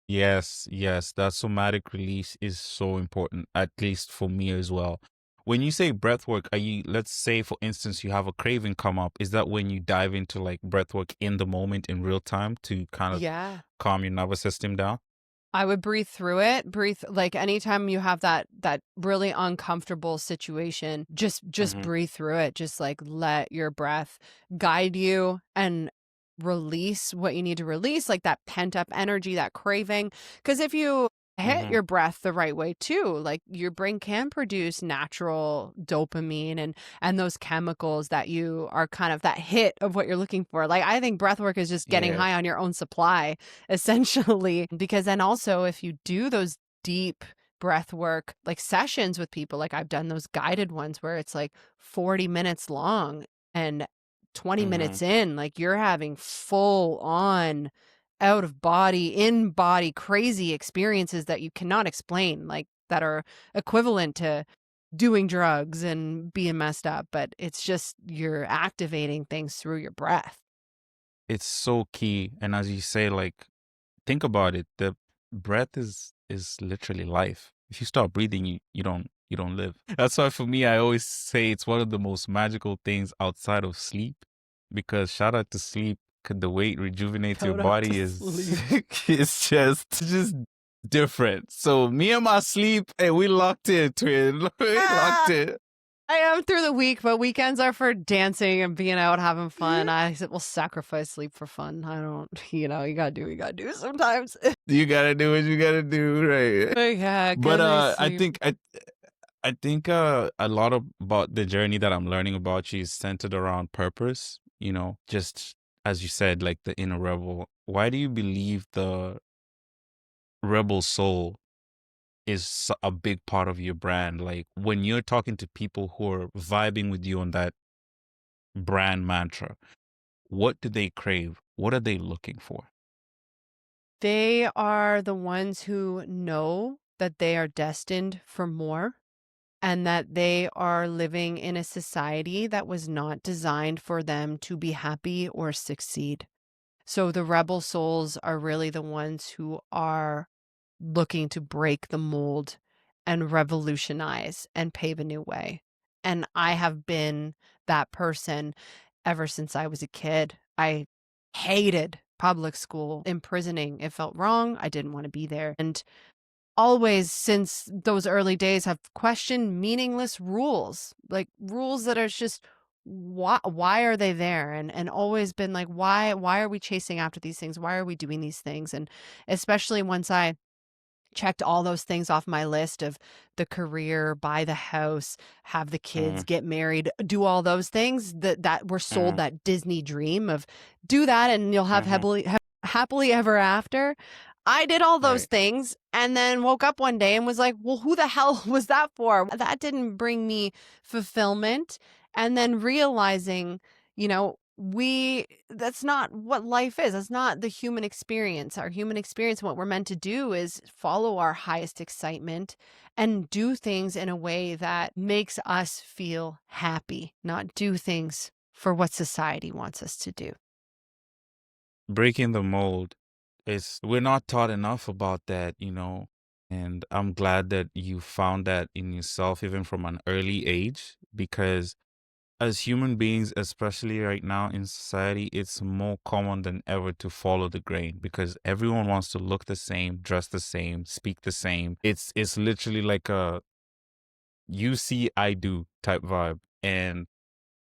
Yes, that somatic release is so important, at least for me as well. When you say breath work, let's say for instance, you have a craving come up. Is that when you dive into like breath work in the moment in real time to kind of calm your nervous system down? I would breathe through it. Breathe like anytime you have that really uncomfortable situation, just breathe through it. Just like let your breath guide you and release what you need to release, like that pent up energy, that craving. Because if you hit your breath the right way too, like your brain can produce natural dopamine and those chemicals that you are kind of that hit of what you're looking for. Like I think breath work is just getting high on your own supply essentially, because then also if you do those deep breath work like sessions with people, like I've done those guided ones where it's like 40 minutes long and 20 minutes in, like you're having full on out of body, in body, crazy experiences that you cannot explain, like that are equivalent to doing drugs and being messed up. But it's just you're activating things through your breath. It's so key. And as you say, like, think about it. The breath is literally life. If you stop breathing, you don't live. That's why for me, I always say it's one of the most magical things outside of sleep, because shout out to sleep. The way it rejuvenates your body is it's just different. So me and my sleep, and we locked in, twin. We locked in. I am through the week, but weekends are for dancing and being out having fun. I will sacrifice sleep for fun. I don't, you gotta do what you gotta do sometimes. You gotta do what you gotta do, right? But yeah, But get my I sleep. think I think a lot about the journey that I'm learning about you is centered around purpose. Just as you said, like the inner rebel. Why do you believe the rebel soul is a big part of your brand? Like when you're talking to people who are vibing with you on that brand mantra, what do they crave? What are they looking for? They are the ones who know that they are destined for more and that they are living in a society that was not designed for them to be happy or succeed. So the rebel souls are really the ones who are looking to break the mold and revolutionize and pave a new way. And I have been that person ever since I was a kid. I hated public school, imprisoning. It felt wrong. I didn't want to be there. And always since those early days have questioned meaningless rules, like rules that are just why are they there, and always been like why are we chasing after these things, why are we doing these things. And especially once I checked all those things off my list of the career, buy the house, have the kids, Mm, get married, do all those things that were sold, mm, that Disney dream of do that and you'll have mm-hmm. happily ever after. I did all those Right. things and then woke up one day and was like, well, who the hell was that for? That didn't bring me fulfillment. And then realizing, that's not what life is. That's not the human experience. Our human experience, what we're meant to do is follow our highest excitement and do things in a way that makes us feel happy, not do things for what society wants us to do. Breaking the mold is, we're not taught enough about that. And I'm glad that you found that in yourself even from an early age, because as human beings, especially right now in society, it's more common than ever to follow the grain because everyone wants to look the same, dress the same, speak the same. It's literally like a you see, I do type vibe. And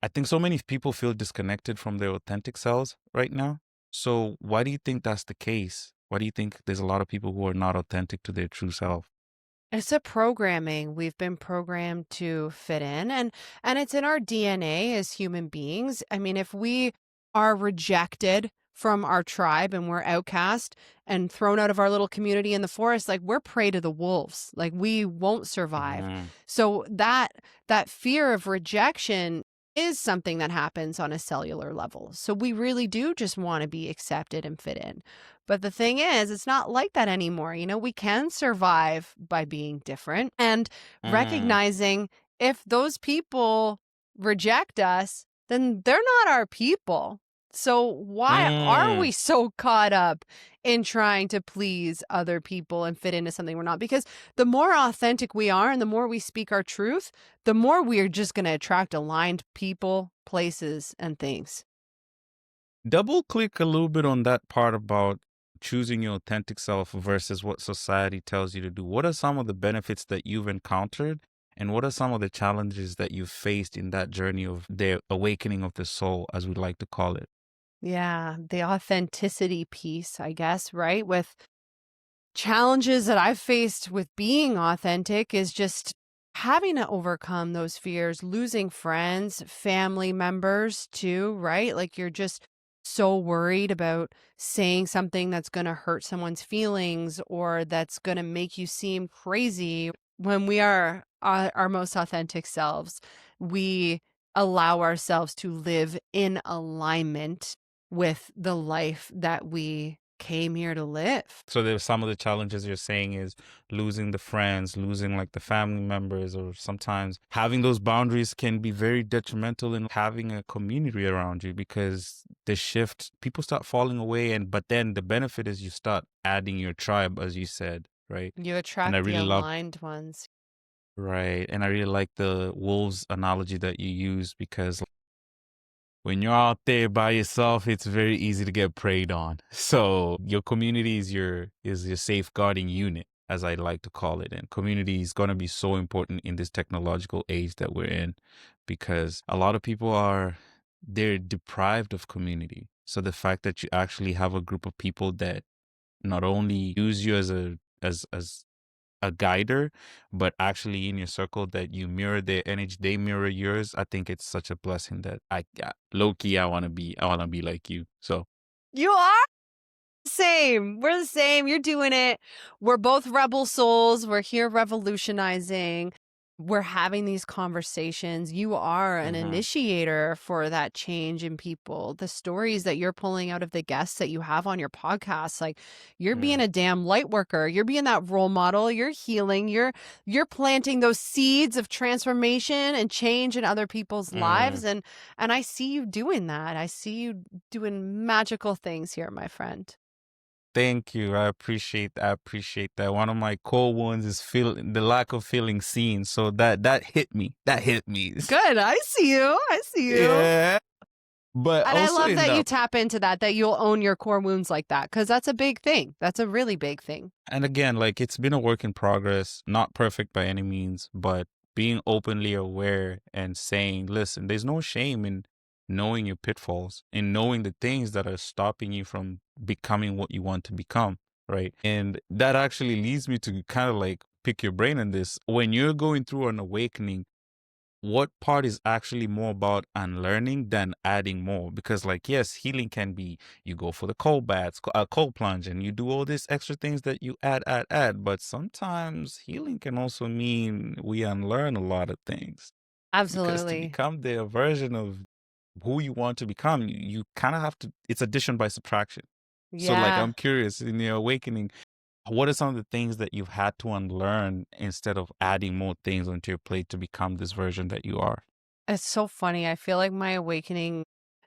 I think so many people feel disconnected from their authentic selves right now. So why do you think that's the case? Why do you think there's a lot of people who are not authentic to their true self? It's a programming. We've been programmed to fit in, and it's in our DNA as human beings. I mean, if we are rejected from our tribe and we're outcast and thrown out of our little community in the forest, like we're prey to the wolves. Like we won't survive. Mm, So that fear of rejection is something that happens on a cellular level. So we really do just want to be accepted and fit in. But the thing is, it's not like that anymore. We can survive by being different and mm, recognizing if those people reject us, then they're not our people. So why are mm. we so caught up in trying to please other people and fit into something we're not? Because the more authentic we are and the more we speak our truth, the more we're just going to attract aligned people, places, and things. Double click a little bit on that part about choosing your authentic self versus what society tells you to do. What are some of the benefits that you've encountered? And what are some of the challenges that you've faced in that journey of the awakening of the soul, as we like to call it? Yeah, the authenticity piece, I guess, right? With challenges that I've faced with being authentic is just having to overcome those fears, losing friends, family members too, right? Like you're just so worried about saying something that's going to hurt someone's feelings or that's going to make you seem crazy. When we are our most authentic selves, we allow ourselves to live in alignment with the life that we came here to live. So there's some of the challenges you're saying is losing the friends, losing like the family members, or sometimes having those boundaries can be very detrimental in having a community around you because the shift, people start falling away. But then the benefit is you start adding your tribe, as you said, right? You And I attract the really love, aligned ones. right. And I really like the wolves analogy that you use because when you're out there by yourself, it's very easy to get preyed on. So your community is your safeguarding unit, as I like to call it. And community is going to be so important in this technological age that we're in, because a lot of people they're deprived of community. So the fact that you actually have a group of people that not only use you as a guider, but actually in your circle that you mirror their energy, they mirror yours. I think it's such a blessing that low key, I want to be like you. So You are same. We're the same. You're doing it. We're both rebel souls. We're here revolutionizing. We're having these conversations. You are an initiator for that change in people. The stories that you're pulling out of the guests that you have on your podcast, like you're being a damn light worker. You're being that role model. You're healing. You're planting those seeds of transformation and change in other people's lives. And I see you doing that. I see you doing magical things here, my friend. thank you. I appreciate that. One of my core wounds is the lack of feeling seen. So that hit me. Good. I see you. Yeah. But And I also love that you tap into that you'll own your core wounds like that, because that's a big thing. That's a really big thing. And again, like, it's been a work in progress, not perfect by any means, but being openly aware and saying, listen, there's no shame in knowing your pitfalls and knowing the things that are stopping you from becoming what you want to become, right? And that actually leads me to kind of like pick your brain on this. When you're going through an awakening, what part is actually more about unlearning than adding more? Because, like, yes, healing can be you go for the cold baths, cold plunge, and you do all these extra things that you add. But sometimes healing can also mean we unlearn a lot of things, because to Absolutely. become the version of who you want to become, you kind of have to. It's addition by subtraction. So, like, Yeah. I'm curious, in your awakening, what are some of the things that you've had to unlearn instead of adding more things onto your plate to become this version that you are? It's so funny. I feel like my awakening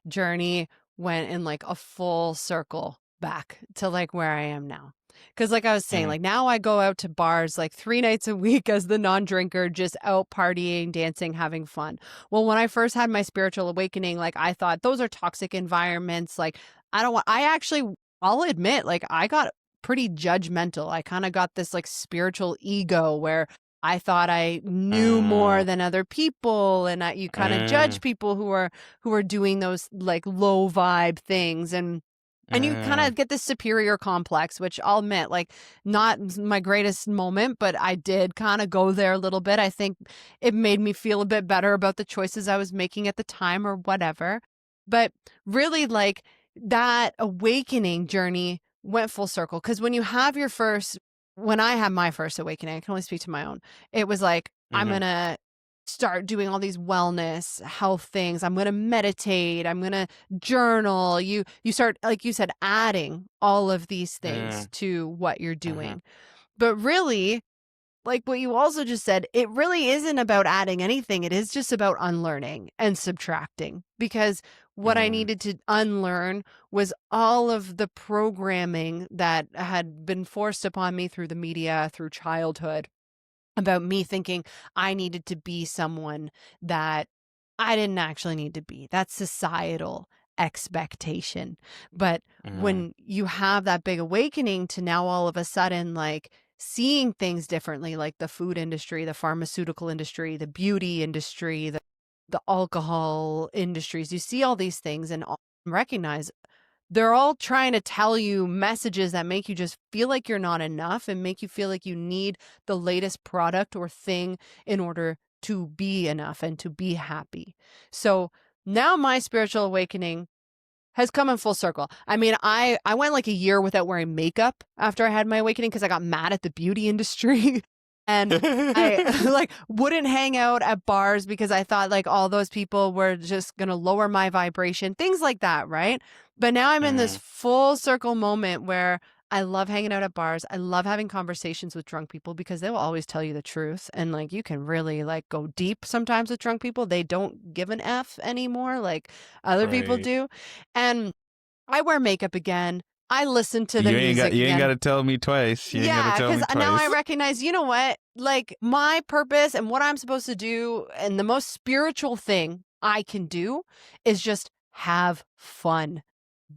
journey went in like a full circle back to like where I am now. Cause like I was saying, like now I go out to bars like 3 nights a week as the non-drinker, just out partying, dancing, having fun. Well, when I first had my spiritual awakening, like I thought those are toxic environments. Like I'll admit, like I got pretty judgmental. I kind of got this like spiritual ego where I thought I knew more than other people, and you kind of judge people who are doing those like low vibe things, and you kind of get this superior complex, which I'll admit, like, not my greatest moment, but I did kind of go there a little bit. I think it made me feel a bit better about the choices I was making at the time or whatever. But really, like, that awakening journey went full circle, because when I had my first awakening, I can only speak to my own. It was like, I'm going to start doing all these wellness, health things. I'm going to meditate. I'm going to journal. You start, like you said, adding all of these things to what you're doing. But really, like what you also just said, it really isn't about adding anything. It is just about unlearning and subtracting, because what I needed to unlearn was all of the programming that had been forced upon me through the media, through childhood, about me thinking I needed to be someone that I didn't actually need to be. That's societal expectation. But when you have that big awakening to now all of a sudden, like, seeing things differently, like the food industry, the pharmaceutical industry, the beauty industry, the alcohol industries, you see all these things and recognize they're all trying to tell you messages that make you just feel like you're not enough and make you feel like you need the latest product or thing in order to be enough and to be happy. So now my spiritual awakening has come in full circle. I mean, I went like a year without wearing makeup after I had my awakening because I got mad at the beauty industry. And I like wouldn't hang out at bars because I thought like all those people were just going to lower my vibration, things like that, right? But now I'm in this full circle moment where I love hanging out at bars. I love having conversations with drunk people because they will always tell you the truth. And like you can really like go deep sometimes with drunk people. They don't give an F anymore like other people do. And I wear makeup again. I listen to the music You ain't again. got to tell me twice. Yeah, because now I recognize, you know what? Like my purpose and what I'm supposed to do, and the most spiritual thing I can do is just have fun,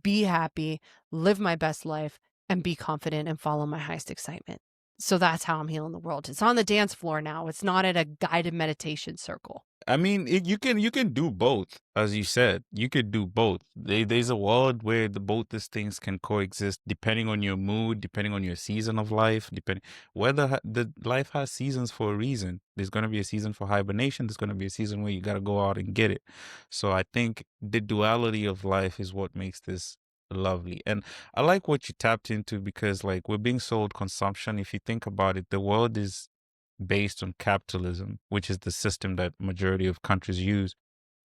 be happy, live my best life, and be confident and follow my highest excitement. So that's how I'm healing the world. It's on the dance floor now. It's not at a guided meditation circle. I mean, you can do both, as you said. You could do both. There's a world where both these things can coexist, depending on your mood, depending on your season of life, depending whether the life has seasons for a reason. There's gonna be a season for hibernation. There's gonna be a season where you gotta go out and get it. So I think the duality of life is what makes this lovely. And I like what you tapped into, because like we're being sold consumption. If you think about it, the world is based on capitalism, which is the system that majority of countries use.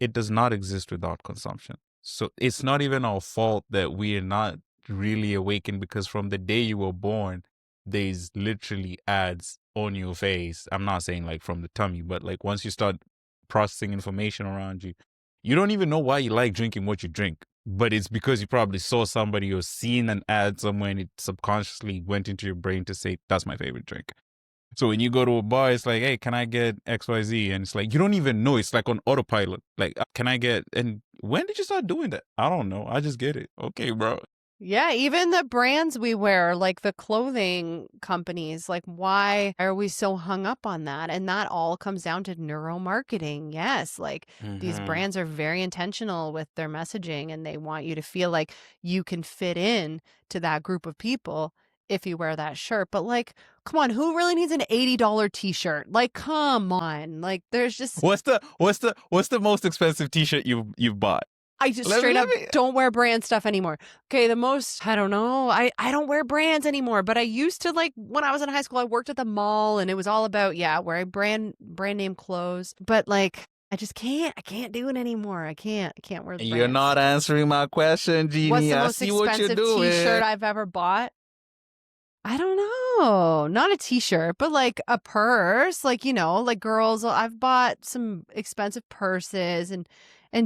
It does not exist without consumption. So it's not even our fault that we are not really awakened, because from the day you were born, there's literally ads on your face. I'm not saying like from the tummy, but like once you start processing information around you, you don't even know why you like drinking what you drink. But it's because you probably saw somebody or seen an ad somewhere, and it subconsciously went into your brain to say, that's my favorite drink. So when you go to a bar, it's like, hey, can I get XYZ? And it's like, you don't even know. It's like on autopilot. Like, can I get, and when did you start doing that? I don't know. I just get it. Okay, bro. Yeah, even the brands we wear, like the clothing companies, like why are we so hung up on that? And that all comes down to neuromarketing. Yes, like these brands are very intentional with their messaging, and they want you to feel like you can fit in to that group of people if you wear that shirt. But like, come on, who really needs an $80 t-shirt? Like, come on. Like there's just What's the most expensive t-shirt you've bought? I just Let me- straight let up me- don't wear brand stuff anymore. Okay, the most, I don't know. I don't wear brands anymore, but I used to, like when I was in high school, I worked at the mall and it was all about, yeah, wearing brand name clothes. But like I just can't. I can't do it anymore. I can't wear the You're brands. not answering my question, What's Jeany. the I most see what you're expensive doing. t-shirt I've ever bought? I don't know. Not a t-shirt, but like a purse. Like, you know, like girls, I've bought some expensive purses and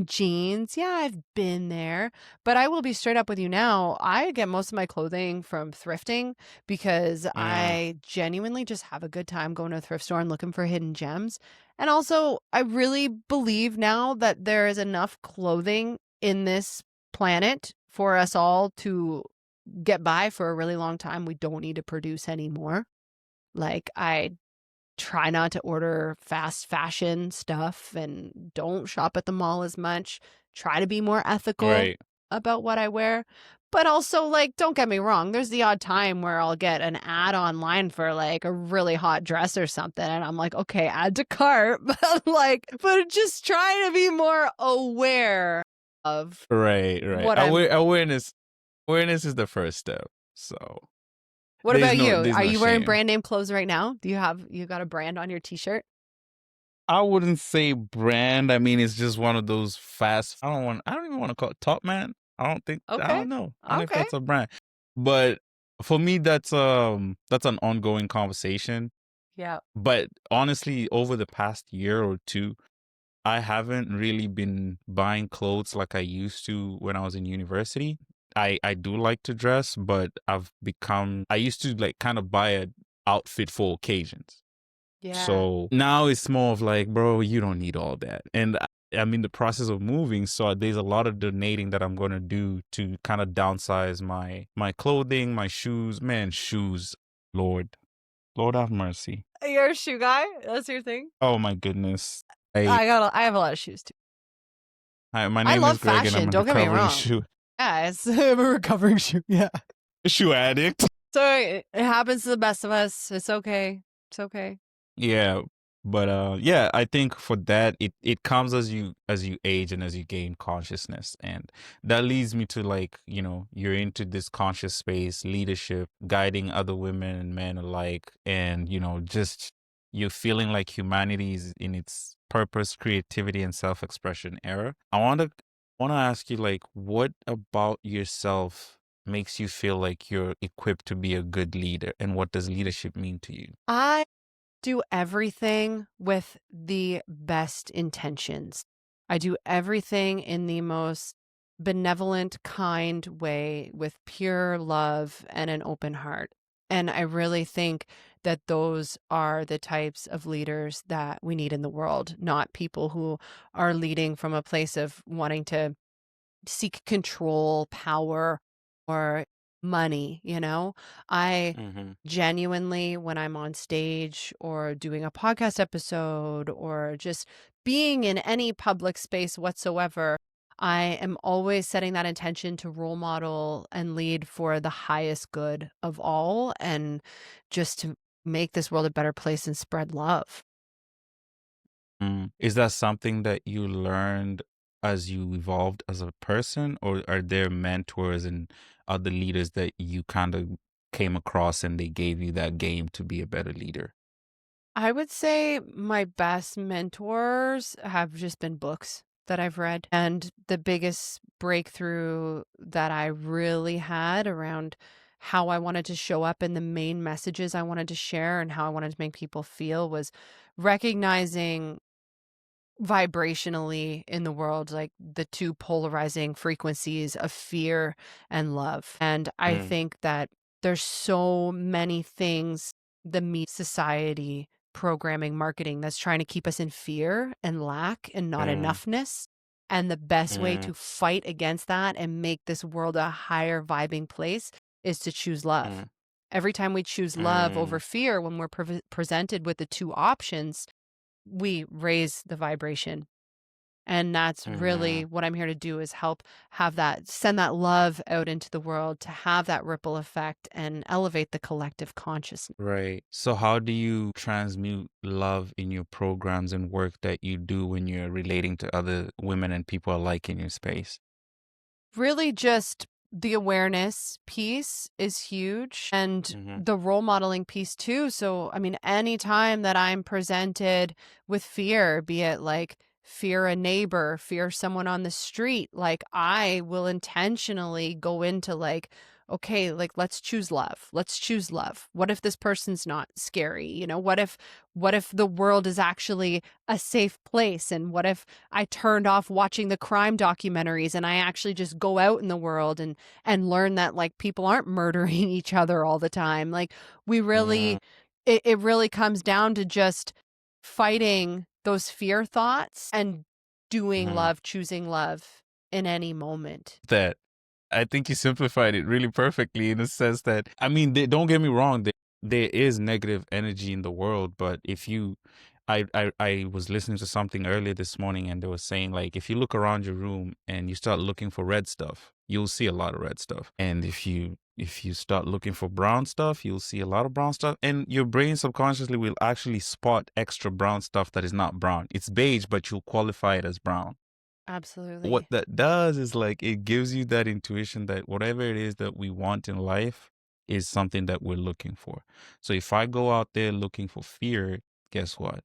jeans. Yeah, I've been there. But I will be straight up with you now. I get most of my clothing from thrifting because I genuinely just have a good time going to a thrift store and looking for hidden gems. And also, I really believe now that there is enough clothing in this planet for us all to get by for a really long time. We don't need to produce anymore. Like I try not to order fast fashion stuff and don't shop at the mall as much. Try to be more ethical Right. about what I wear. But also, like, don't get me wrong, there's the odd time where I'll get an ad online for like a really hot dress or something. And I'm like, okay, add to cart. But just trying to be more aware of Right. what I'm. Awareness is the first step. So What there's about you? there's Are no you wearing shame. brand name clothes right now? Do you got a brand on your t-shirt? I wouldn't say brand. I mean, it's just one of those fast. I don't even want to call it Top Man. I Okay. don't know. I don't know if Okay. that's a brand. But for me, that's an ongoing conversation. Yeah. But honestly, over the past year or two, I haven't really been buying clothes like I used to when I was in university. I do like to dress, but I used to like kind of buy an outfit for occasions. Yeah. So now it's more of like, bro, you don't need all that. And I'm in the process of moving, so there's a lot of donating that I'm going to do to kind of downsize my clothing, my shoes. Man, shoes, Lord have mercy. You're a shoe guy? That's your thing? Oh my goodness. I I have a lot of shoes too. my I name love is Greg, and I'm fashion, a don't get me recovering wrong. Yeah, I'm a recovering shoe. Yeah. shoe addict. So it happens to the best of us. It's okay. It's okay. Yeah, but yeah, I think for that it comes as you age and as you gain consciousness, and that leads me to like, you're into this conscious space, leadership, guiding other women and men alike, and just you're feeling like humanity is in its purpose, creativity, and self-expression era. I want to ask you, like, what about yourself makes you feel like you're equipped to be a good leader, and what does leadership mean to you? I do everything with the best intentions. I do everything in the most benevolent, kind way with pure love and an open heart. And I really think that those are the types of leaders that we need in the world, not people who are leading from a place of wanting to seek control, power, or money, you know? I Mm-hmm. genuinely, when I'm on stage or doing a podcast episode or just being in any public space whatsoever, I am always setting that intention to role model and lead for the highest good of all and just to make this world a better place and spread love. Is that something that you learned as you evolved as a person, or are there mentors and other leaders that you kind of came across and they gave you that game to be a better leader? I would say my best mentors have just been books that I've read. And the biggest breakthrough that I really had around how I wanted to show up and the main messages I wanted to share and how I wanted to make people feel was recognizing vibrationally in the world, like the two polarizing frequencies of fear and love. And I Mm, think that there's so many things, the meat society, programming, marketing that's trying to keep us in fear and lack and not mm, enoughness. And the best way mm, to fight against that and make this world a higher vibing place is to choose love. mm, Every time we choose love over mm, fear, when we're presented with the two options, we raise the vibration. And that's really mm. what I'm here to do is help have that, send that love out into the world to have that ripple effect and elevate the collective consciousness. Right. So, how do you transmute love in your programs and work that you do when you're relating to other women and people alike in your space? Really just the awareness piece is huge and Mm-hmm. the role modeling piece too. So, I mean, anytime that I'm presented with fear, be it like fear a neighbor, fear someone on the street, like I will intentionally go into like, okay, like let's choose love. Let's choose love. What if this person's not scary? You know, what if the world is actually a safe place? And what if I turned off watching the crime documentaries and I actually just go out in the world and learn that like people aren't murdering each other all the time. Like we Mm, really it really comes down to just fighting those fear thoughts and doing mm-hmm. love, choosing love in any moment. That I think you simplified it really perfectly in the sense that, I mean, don't get me wrong, there is negative energy in the world, but if you, I was listening to something earlier this morning and they were saying, like, if you look around your room and you start looking for red stuff, you'll see a lot of red stuff. And if you start looking for brown stuff, you'll see a lot of brown stuff. And your brain subconsciously will actually spot extra brown stuff that is not brown. It's beige, but you'll qualify it as brown. What Absolutely. that does is like it gives you that intuition that whatever it is that we want in life is something that we're looking for. So if I go out there looking for fear, guess what?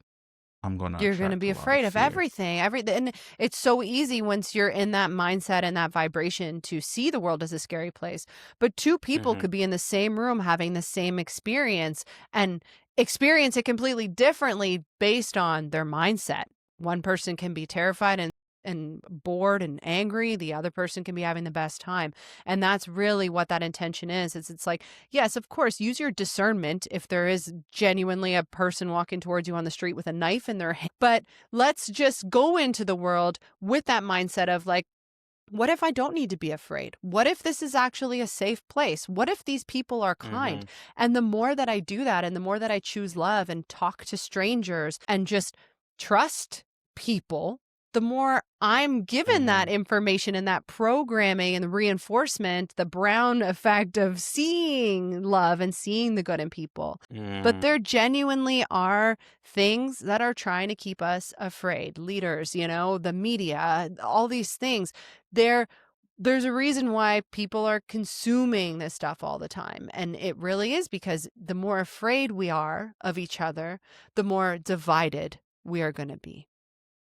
I'm going to You're going to attract be a lot of afraid of fear. everything. And it's so easy once you're in that mindset and that vibration to see the world as a scary place. But two people Mhm. could be in the same room having the same experience and experience it completely differently based on their mindset. One person can be terrified and bored and angry. The other person can be having the best time. And that's really what that intention is. It's like, yes, of course, use your discernment if there is genuinely a person walking towards you on the street with a knife in their hand. But let's just go into the world with that mindset of like, what if I don't need to be afraid? What if this is actually a safe place? What if these people are kind? Mhm. And the more that I do that and the more that I choose love and talk to strangers and just trust people, the more I'm given that Mhm. information and that programming and the reinforcement, the brown effect of seeing love and seeing the good in people. But Mhm. there genuinely are things that are trying to keep us afraid. Leaders, you know, the media, all these things. There there's a reason why people are consuming this stuff all the time. And it really is because the more afraid we are of each other, the more divided we are going to be.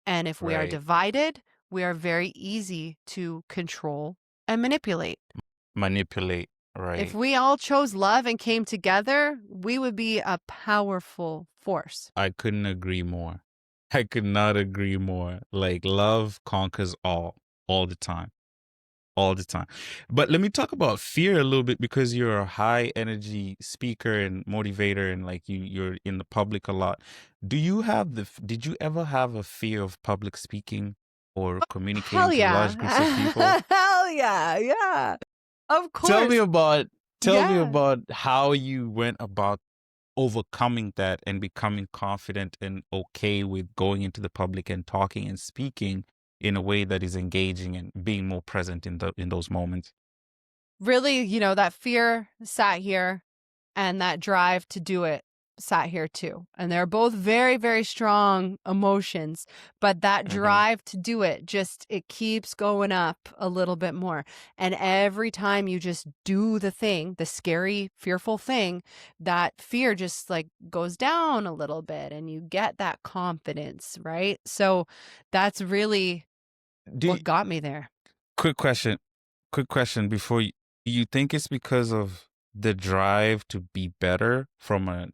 And if we are Right. divided, we are very easy to control and manipulate. Manipulate. If Right. we all chose love and came together, we would be a powerful force. I couldn't agree more. I could not agree more. Like love conquers all the time. All the time. But let me talk about fear a little bit because you're a high energy speaker and motivator and like you're in the public a lot. Do you have did you ever have a fear of public speaking or Hell communicating to yeah. large groups of people? Hell yeah. Yeah. Of Tell me course. about tell me Yeah. about how you went about overcoming that and becoming confident and okay with going into the public and talking and speaking in a way that is engaging and being more present in those moments. Really, that fear sat here and that drive to do it sat here too. And they're both very, very strong emotions, but that Hmm. drive to do it it keeps going up a little bit more. And every time you just do the thing, the scary, fearful thing, that fear just like goes down a little bit and you get that confidence, right? So that's really Do what got me there. quick question, before you think it's because of the drive to be better from an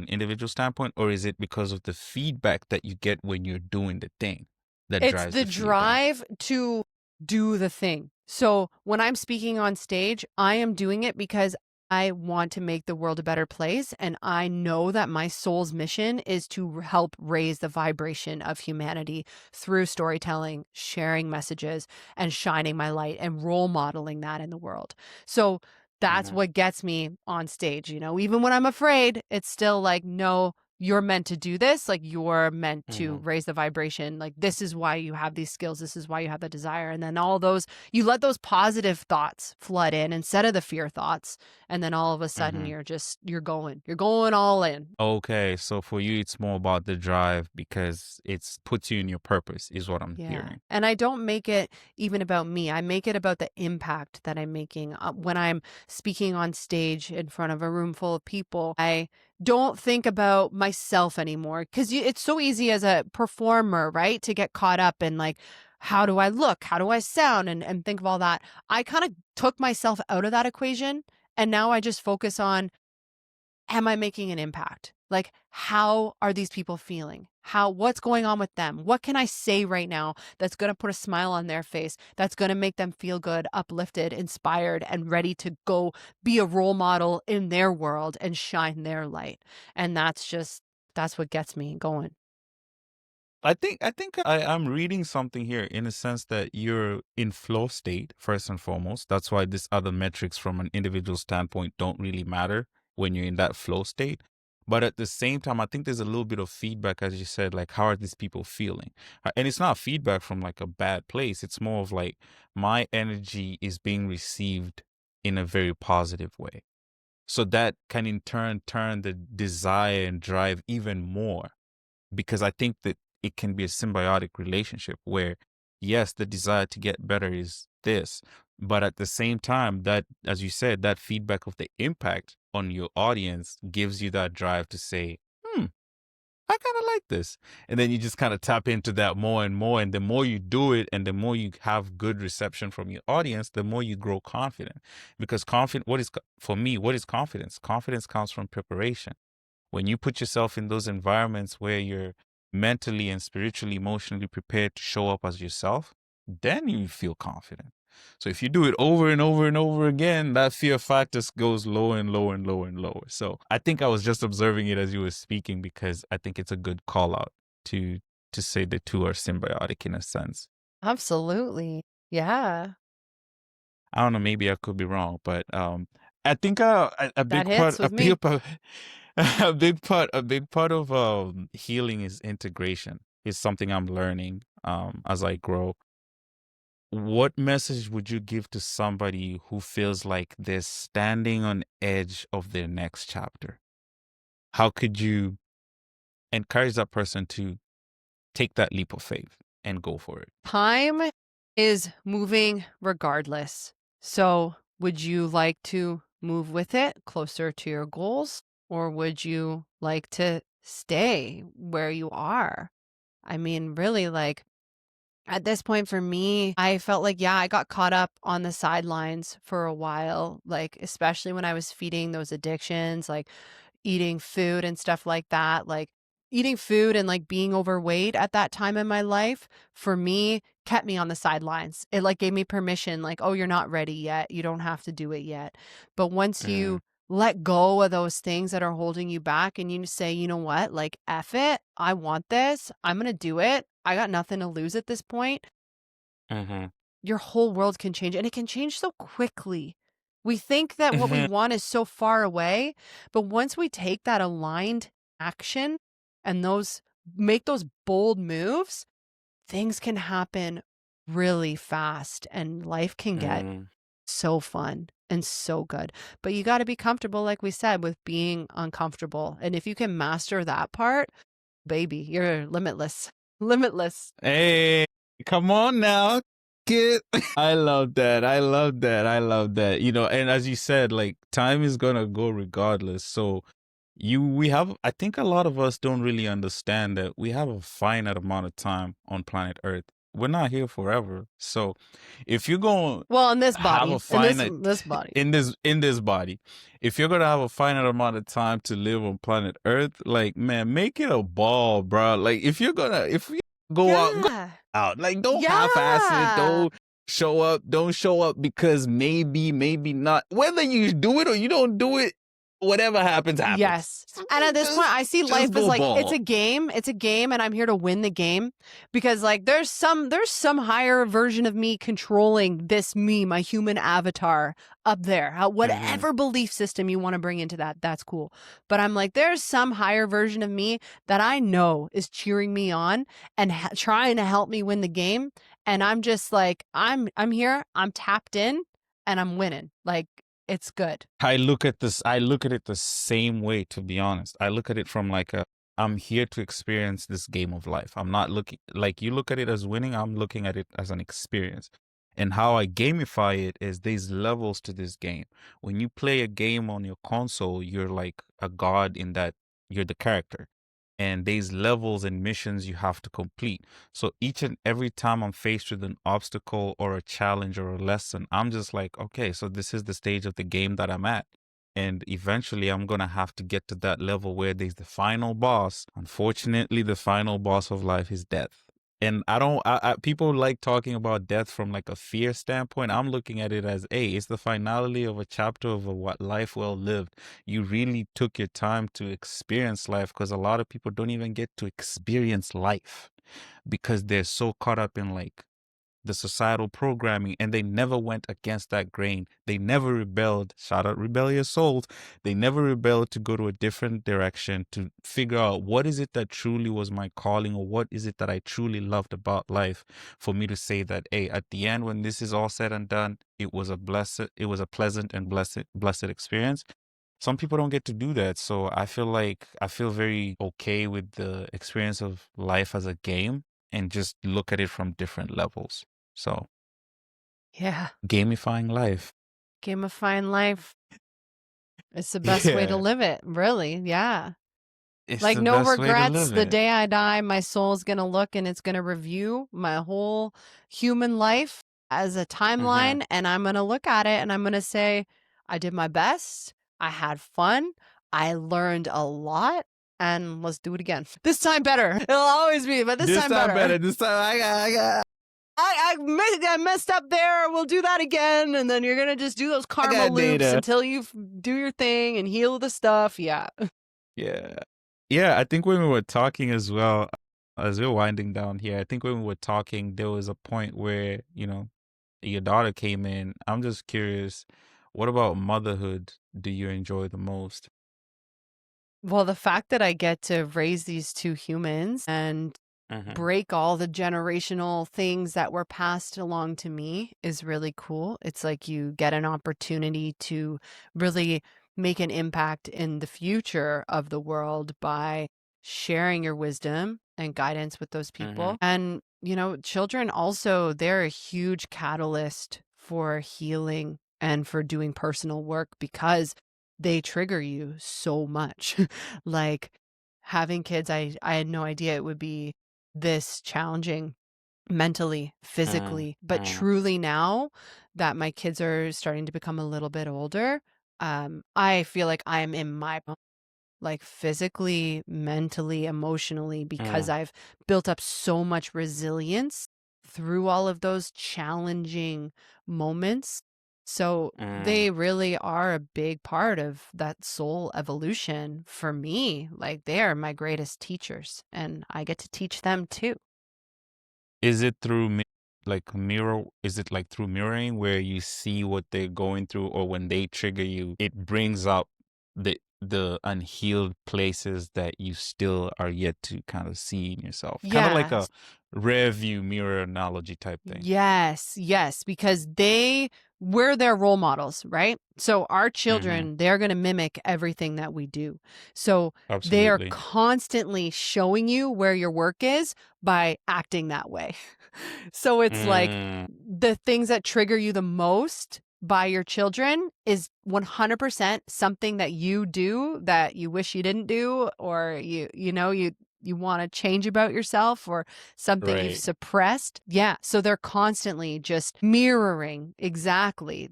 individual standpoint, or is it because of the feedback that you get when you're doing the thing that It's drives the the feedback? drive to do the thing. So when I'm speaking on stage, I am doing it because I want to make the world a better place. And I know that my soul's mission is to help raise the vibration of humanity through storytelling, sharing messages, and shining my light and role modeling that in the world. So that's Hmm. what gets me on stage. Even when I'm afraid, it's still like, no, you're meant to do this. Like, you're meant to Hmm. raise the vibration. Like, this is why you have these skills. This is why you have the desire. And then you let those positive thoughts flood in instead of the fear thoughts. And then all of a sudden Hmm. you're going all in. Okay, so for you, it's more about the drive because it's puts you in your purpose, is what I'm Yeah. hearing. And I don't make it even about me. I make it about the impact that I'm making. When I'm speaking on stage in front of a room full of people, I don't think about myself anymore because it's so easy as a performer, right? To get caught up in like, how do I look? How do I sound? And think of all that. I kind of took myself out of that equation. And now I just focus on, am I making an impact? Like, how are these people feeling? What's going on with them? What can I say right now that's going to put a smile on their face, that's going to make them feel good, uplifted, inspired, and ready to go be a role model in their world and shine their light? And that's what gets me going. I'm reading something here in a sense that you're in flow state first and foremost. That's why these other metrics from an individual standpoint don't really matter when you're in that flow state. But at the same time, I think there's a little bit of feedback, as you said, like how are these people feeling? And it's not feedback from like a bad place. It's more of like my energy is being received in a very positive way. So that can in turn the desire and drive even more, because I think that it can be a symbiotic relationship where, yes, the desire to get better is this, but at the same time, that, as you said, that feedback of the impact on your audience gives you that drive to say, I kind of like this. And then you just kind of tap into that more and more. And the more you do it and the more you have good reception from your audience, the more you grow confident. Because for me, what is confidence? Confidence comes from preparation. When you put yourself in those environments where you're mentally and spiritually, emotionally prepared to show up as yourself, then you feel confident. So if you do it over and over and over again, that fear factor goes lower and lower and lower and lower. So I think I was just observing it as you were speaking because I think it's a good call out to say the two are symbiotic in a sense. Absolutely. Yeah. I don't know, maybe I could be wrong, but I think a That big part, hits with me. a big part of healing is integration. Is something I'm learning as I grow. What message would you give to somebody who feels like they're standing on edge of their next chapter? How could you encourage that person to take that leap of faith and go for it? Time is moving regardless. So, would you like to move with it closer to your goals, or would you like to stay where you are? I mean, really, like at this point for me, I felt like, yeah, I got caught up on the sidelines for a while, like, especially when I was feeding those addictions, like eating food and stuff like that. Like eating food and like being overweight at that time in my life for me kept me on the sidelines. It like gave me permission, like, oh, you're not ready yet. You don't have to do it yet. But once you let go of those things that are holding you back and you say, you know what, like, F it, I want this, I'm going to do it. I got nothing to lose at this point. Mm-hmm. Your whole world can change, and it can change so quickly. We think that what we want is so far away, but once we take that aligned action and make those bold moves, things can happen really fast and life can get Mm. so fun and so good. But you got to be comfortable, like we said, with being uncomfortable. And if you can master that part, baby, you're limitless. Limitless. Hey, come on now, kid. I love that. I love that. I love that. You know, and as you said, like time is gonna go regardless. So we have, I think a lot of us don't really understand that we have a finite amount of time on planet Earth. We're not here forever. So if you're going Well, in this have body, a finite this body. in this body, if you're gonna have a finite amount of time to live on planet Earth, like man, make it a ball, bro. Like if you go Yeah. out, like don't half-ass it, Yeah. don't show up because maybe not. Whether you do it or you don't do it, whatever happens Yes. And at this point, I see life just as go like it's ball. a game. It's a game and I'm here to win the game because like there's some higher version of me controlling this me, my human avatar up there. Whatever belief system you want to bring into that, that's cool. But I'm like there's some higher version of me that I know is cheering me on and trying to help me win the game, and I'm just like I'm here, I'm tapped in and I'm winning. Like it's good. I look at it the same way, to be honest. I look at it from like I'm here to experience this game of life. I'm not looking like you look at it as winning, I'm looking at it as an experience. And how I gamify it is there's levels to this game. When you play a game on your console, you're like a god in that you're the character. And there's levels and missions you have to complete. So each and every time I'm faced with an obstacle or a challenge or a lesson, I'm just like, okay, so this is the stage of the game that I'm at. And eventually I'm going to have to get to that level where there's the final boss. Unfortunately, the final boss of life is death. And people like talking about death from like a fear standpoint. I'm looking at it as, hey, it's the finality of a chapter of a what life well lived. You really took your time to experience life, because a lot of people don't even get to experience life because they're so caught up in like the societal programming, and they never went against that grain. They never rebelled. Shout out rebellious souls. They never rebelled to go to a different direction to figure out what is it that truly was my calling, or what is it that I truly loved about life, for me to say that, hey, at the end, when this is all said and done, it was a pleasant and blessed experience. Some people don't get to do that. So I feel very okay with the experience of life as a game and just look at it from different levels. So Yeah. gamifying life. Gamifying life. It's the best way to Yeah. live it, really. Yeah. It's Like the no best way to regrets. live The it. day I die, my soul's going to look and it's going to review my whole human life as a Mm-hmm. timeline. And I'm going to look at it and I'm going to say, I did my best. I had fun. I learned a lot. And let's do it again. This time better. It'll always be, but this time better. This time I got I messed up there. We'll do that again. And then you're going to just do those karma loops data. until you do your thing and heal the stuff. Yeah. Yeah. Yeah, I think when we were talking as well, as we are winding down here, I think when we were talking, there was a point where, your daughter came in. I'm just curious, what about motherhood do you enjoy the most? Well, the fact that I get to raise these two humans and Mm-hmm. break all the generational things that were passed along to me is really cool. It's like you get an opportunity to really make an impact in the future of the world by sharing your wisdom and guidance with those Mm-hmm. people. And, children also, they're a huge catalyst for healing and for doing personal work because they trigger you so much. Like having kids, I had no idea it would be this challenging mentally, physically, but Mm-hmm. truly now that my kids are starting to become a little bit older, I feel like I'm in my like physically, mentally, emotionally, because I've built up so much resilience through all of those challenging moments. So Mm-hmm. they really are a big part of that soul evolution for me. Like they are my greatest teachers, and I get to teach them too. Is it through like mirror? Is it like through mirroring where you see what they're going through, or when they trigger you, it brings up the unhealed places that you still are yet to kind of see in yourself? Kind of like a Yes. rear view mirror analogy type thing. Yes, because we're their role models, right? So our Mm-hmm. children, they're going to mimic everything that we do. So they are Absolutely. constantly showing you where your work is by acting that way. So it's like Mm, the things that trigger you the most by your children is 100% something that you do that you wish you didn't do, or you want to change about yourself, or something you've right. suppressed. Yeah. So they're constantly just mirroring exactly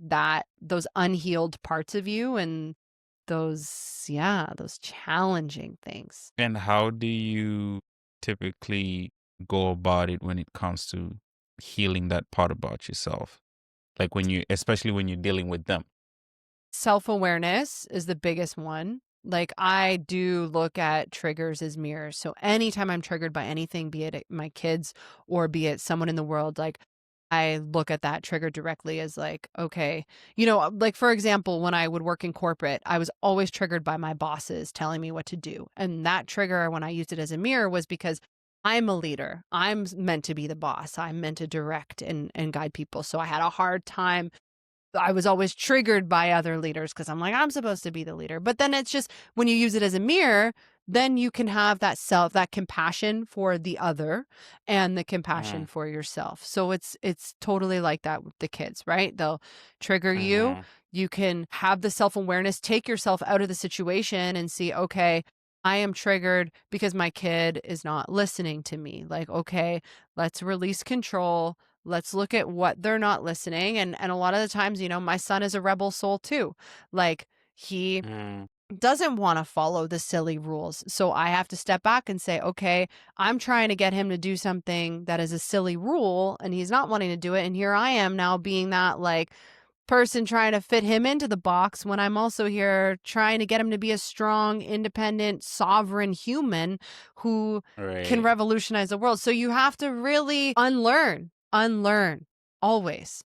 those unhealed parts of you, and those challenging things. And how do you typically go about it when it comes to healing that part about yourself? Like especially when you're dealing with them. Self-awareness is the biggest one. Like, I do look at triggers as mirrors. So anytime I'm triggered by anything, be it my kids or be it someone in the world, like, I look at that trigger directly as like, okay, like, for example, when I would work in corporate, I was always triggered by my bosses telling me what to do. And that trigger, when I used it as a mirror, was because I'm a leader. I'm meant to be the boss. I'm meant to direct and guide people. So I had a hard time. I was always triggered by other leaders because I'm like, I'm supposed to be the leader. But then it's just when you use it as a mirror, then you can have that compassion for the other and the compassion Mm, for yourself. So it's totally like that with the kids, right? They'll trigger you. mm-hmm. You can have the self-awareness, take yourself out of the situation and see, okay, I am triggered because my kid is not listening to me. Like, okay, let's release control. Let's look at what they're not listening. And a lot of the times, my son is a rebel soul too. Like, he Mm, doesn't want to follow the silly rules. So I have to step back and say, okay, I'm trying to get him to do something that is a silly rule and he's not wanting to do it. And here I am now being that like person trying to fit him into the box when I'm also here trying to get him to be a strong, independent, sovereign human who can right. revolutionize the world. So you have to really unlearn always.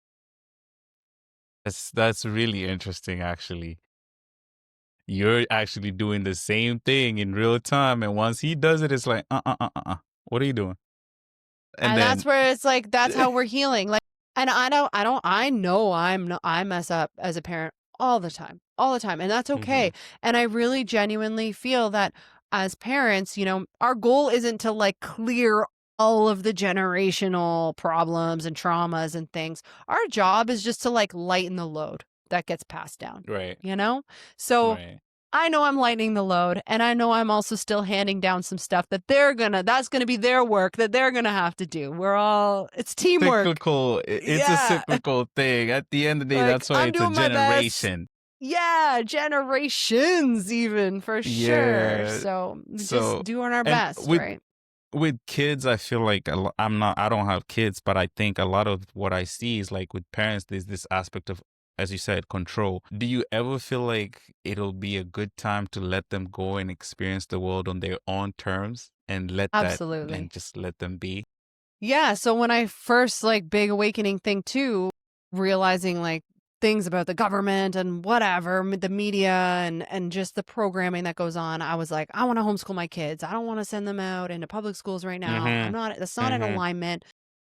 That's really interesting actually. You're actually doing the same thing in real time, and once he does it, it's like, what are you doing? And And that's then, where it's like, that's how we're healing. Like, and I know I mess up as a parent all the time, all the time. And that's hmm okay. And I really genuinely feel that as parents, our goal isn't to like clear all of the generational problems and traumas and things. Our job is just to like lighten the load that gets passed down, right, you know? So right. I know I'm lightening the load, and I know I'm also still handing down some stuff that that's gonna be their work that they're gonna have to do. It's teamwork. Cyclical. It's a Yeah. cyclical thing. At the end of the day, Like, that's why I'm it's a doing my best. generation. Yeah, generations even for sure. Yeah. So just So, doing our and best, right? with kids, I feel like I don't have kids, but I think a lot of what I see is like with parents, there's this aspect of, as you said, control. Do you ever feel like it'll be a good time to let them go and experience the world on their own terms and Absolutely. just let them be? Yeah, so when I first like big awakening thing too, realizing like things about the government and whatever, the media and just the programming that goes on, I was like, I want to homeschool my kids. I don't want to send them out into public schools right now. Mm-hmm. That's not in Mm-hmm. alignment.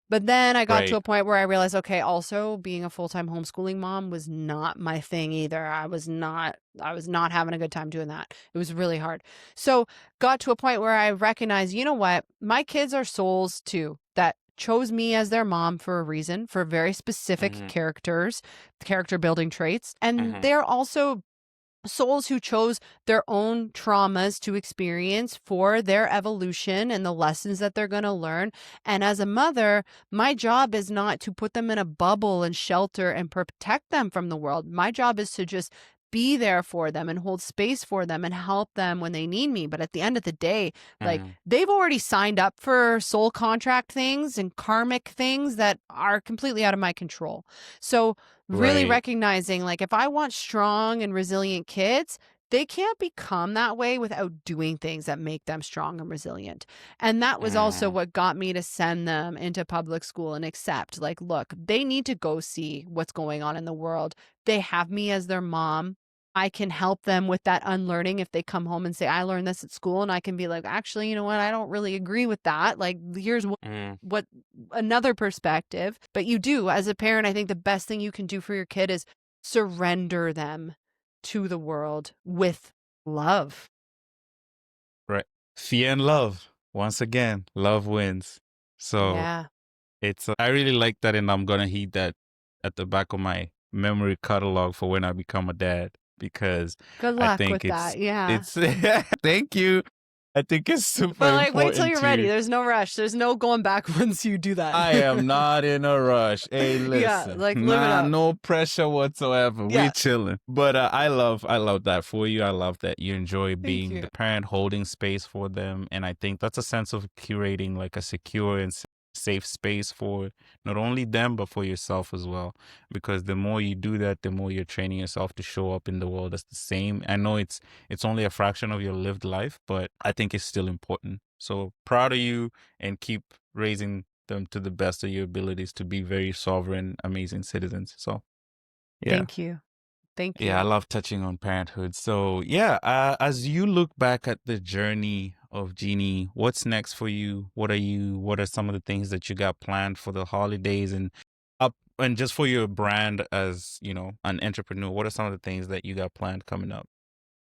But then I got to Right. a point where I realized, okay, also being a full-time homeschooling mom was not my thing either. I was not having a good time doing that. It was really hard. So got to a point where I recognized, you know what? My kids are souls too that chose me as their mom for a reason, for very specific Mm-hmm. character building traits. And Mm-hmm. they're also souls who chose their own traumas to experience for their evolution and the lessons that they're going to learn. And as a mother, my job is not to put them in a bubble and shelter and protect them from the world. My job is to just be there for them and hold space for them and help them when they need me. But at the end of the day, like, Mm-hmm. they've already signed up for soul contract things and karmic things that are completely out of my control. So really Right. recognizing, like, if I want strong and resilient kids, they can't become that way without doing things that make them strong and resilient. And that was also what got me to send them into public school and accept, like, look, they need to go see what's going on in the world. They have me as their mom. I can help them with that unlearning if they come home and say, I learned this at school. And I can be like, actually, you know what? I don't really agree with that. Like, here's what another perspective. But you do, as a parent, I think the best thing you can do for your kid is surrender them to the world with love. Right. Fear and love. Once again, love wins. So Yeah. it's I really like that, and I'm gonna heed that at the back of my memory catalog for when I become a dad, because Good I luck think with that. Yeah. it's thank you. I think it's super But like, wait till important you're ready. to. There's no rush. There's no going back once you do that. I am not in a rush. Hey, Yeah, listen, like, live it up. no pressure whatsoever. Yeah. We're chilling. But I love that for you. I love that you enjoy being you. the parent, holding space for them, and I think that's a sense of curating like a secure and safe space for not only them but for yourself as well. Because the more you do that, the more you're training yourself to show up in the world as the same. I know it's only a fraction of your lived life, but I think it's still important. So proud of you, and keep raising them to the best of your abilities to be very sovereign, amazing citizens. So, yeah. Thank you. Thank you. Yeah, I love touching on parenthood. So, yeah, as you look back at the journey of Jeany, what's next for you? What are some of the things that you got planned for the holidays and just for your brand as, an entrepreneur? What are some of the things that you got planned coming up?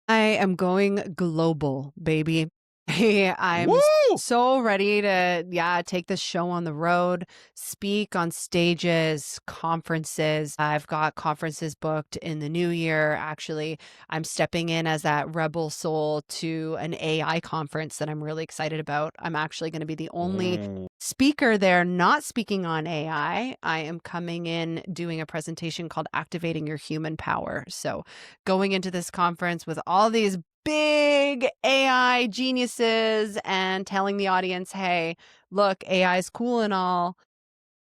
I am going global, baby. I'm Woo! so ready to, take this show on the road, speak on stages, conferences. I've got conferences booked in the new year. Actually, I'm stepping in as that rebel soul to an AI conference that I'm really excited about. I'm actually going to be the only speaker there not speaking on AI. I am coming in doing a presentation called Activating Your Human Power. So going into this conference with all these big AI geniuses and telling the audience, hey, look, AI is cool and all.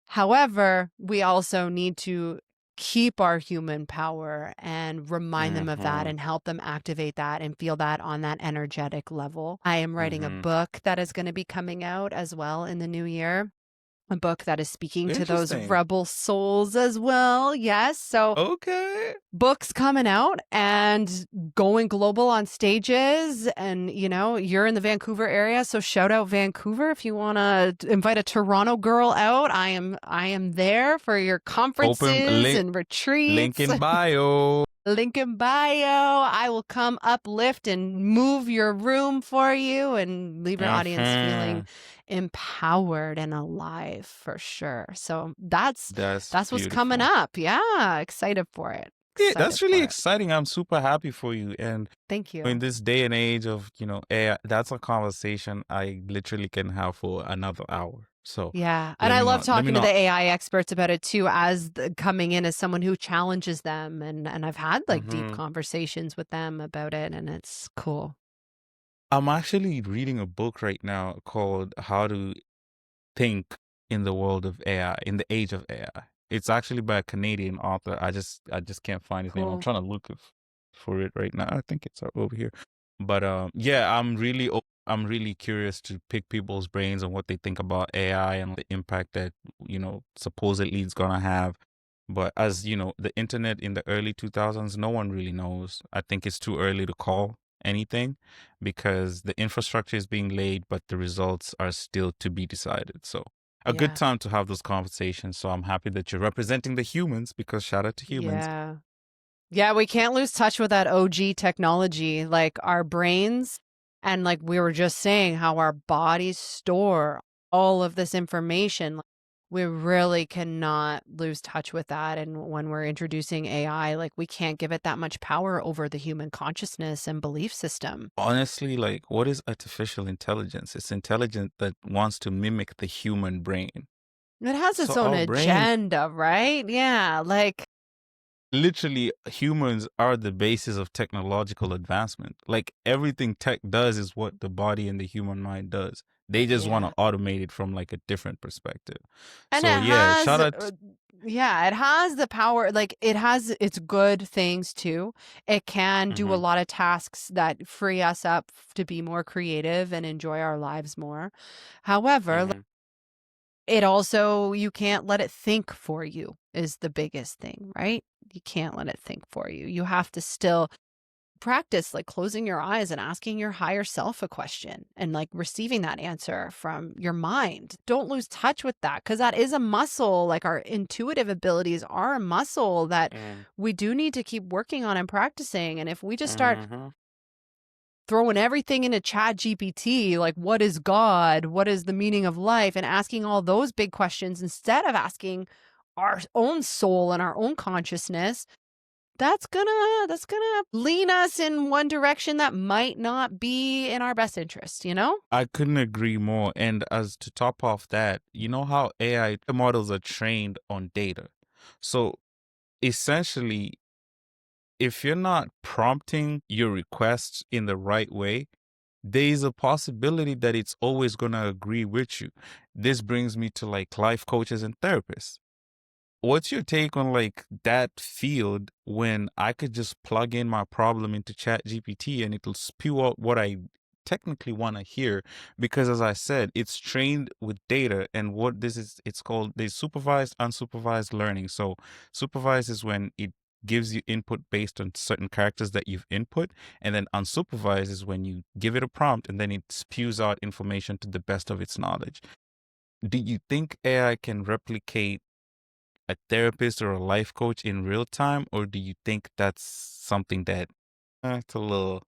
However, we also need to keep our human power and remind them of that and help them activate that and feel that on that energetic level. I am writing a book that is going to be coming out as well in the new year. A book that is speaking to those Interesting. rebel souls as well. Yes. So Okay. books coming out and going global on stages. And, you're in the Vancouver area. So shout out Vancouver. If you want to invite a Toronto girl out, I am there for your conferences and retreats. Link in bio. Link in bio. I will come uplift and move your room for you and leave your audience feeling empowered and alive for sure. So that's what's coming up. Yeah, excited for it. Yeah, that's really exciting. I'm super happy for you. And thank you. in this day and age of, AI, that's a conversation I literally can have for another hour. So yeah, and I love talking to the AI experts about it too, as coming in as someone who challenges them, and I've had deep conversations with them about it, and it's cool. I'm actually reading a book right now called How to Think in the World of AI, in the Age of AI. It's actually by a Canadian author. I just can't find his name. I'm trying to look for it right now. I think it's over here. But yeah, I'm really curious to pick people's brains on what they think about AI and the impact that supposedly it's gonna have. But as the internet in the early 2000s, no one really knows. I think it's too early to call anything because the infrastructure is being laid, but the results are still to be decided. So a good time to have those conversations. So I'm happy that you're representing the humans, because shout out to humans. Yeah, we can't lose touch with that OG technology, like our brains. And like we were just saying, how our bodies store all of this information. We really cannot lose touch with that. And when we're introducing AI, we can't give it that much power over the human consciousness and belief system. Honestly, what is artificial intelligence? It's intelligence that wants to mimic the human brain. It has its own agenda, right? Yeah, literally, humans are the basis of technological advancement. Everything tech does is what the body and the human mind does. They just want Yeah. to automate it from like a different perspective. And it So yeah, shout has, out. yeah, it has the power, like it has its good things too. It can do a Mm-hmm, lot of tasks that free us up to be more creative and enjoy our lives more. However, mm-hmm. it also, you can't let it think for you is the biggest thing, right? You can't let it think for you. You have to still practice like closing your eyes and asking your higher self a question and like receiving that answer from your mind. Don't lose touch with that because that is a muscle. Like our intuitive abilities are a muscle that Mm-hmm, we do need to keep working on and practicing. And if we just start mm-hmm. throwing everything into chat GPT, like what is God? What is the meaning of life? And asking all those big questions instead of asking our own soul and our own consciousness, that's gonna lean us in one direction that might not be in our best interest, you know? I couldn't agree more. And as to top off that, you know how AI models are trained on data. So essentially, if you're not prompting your requests in the right way, there is a possibility that it's always going to agree with you. This brings me to like life coaches and therapists. What's your take on like that field when I could just plug in my problem into Chat GPT and it'll spew out what I technically want to hear? Because as I said, it's trained with data, and what this is, it's called, there's supervised, unsupervised learning. So supervised is when it gives you input based on certain characters that you've input, and then unsupervised is when you give it a prompt and then it spews out information to the best of its knowledge. Do you think AI can replicate a therapist or a life coach in real time, or do you think that's something that it's a little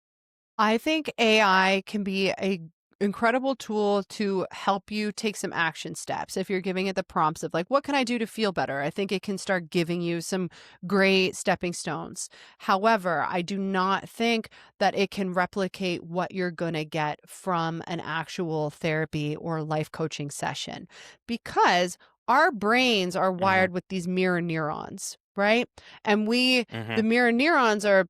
I think AI can be a incredible tool to help you take some action steps. If you're giving it the prompts of like, what can I do to feel better? I think it can start giving you some great stepping stones. However, I do not think that it can replicate what you're going to get from an actual therapy or life coaching session because our brains are Mhm, wired with these mirror neurons, right? And the mhm, mirror neurons are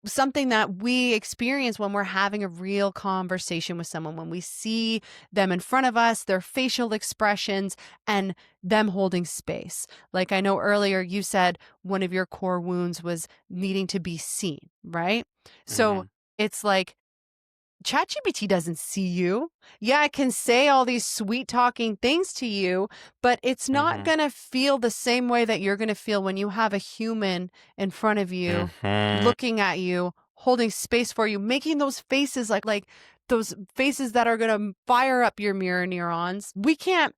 something that we experience when we're having a real conversation with someone, when we see them in front of us, their facial expressions, and them holding space. Like I know earlier you said one of your core wounds was needing to be seen, right? So mhm, it's like ChatGPT doesn't see you. Yeah, it can say all these sweet talking things to you, but it's not mhm, going to feel the same way that you're going to feel when you have a human in front of you, mhm. looking at you, holding space for you, making those faces like those faces that are going to fire up your mirror neurons. We can't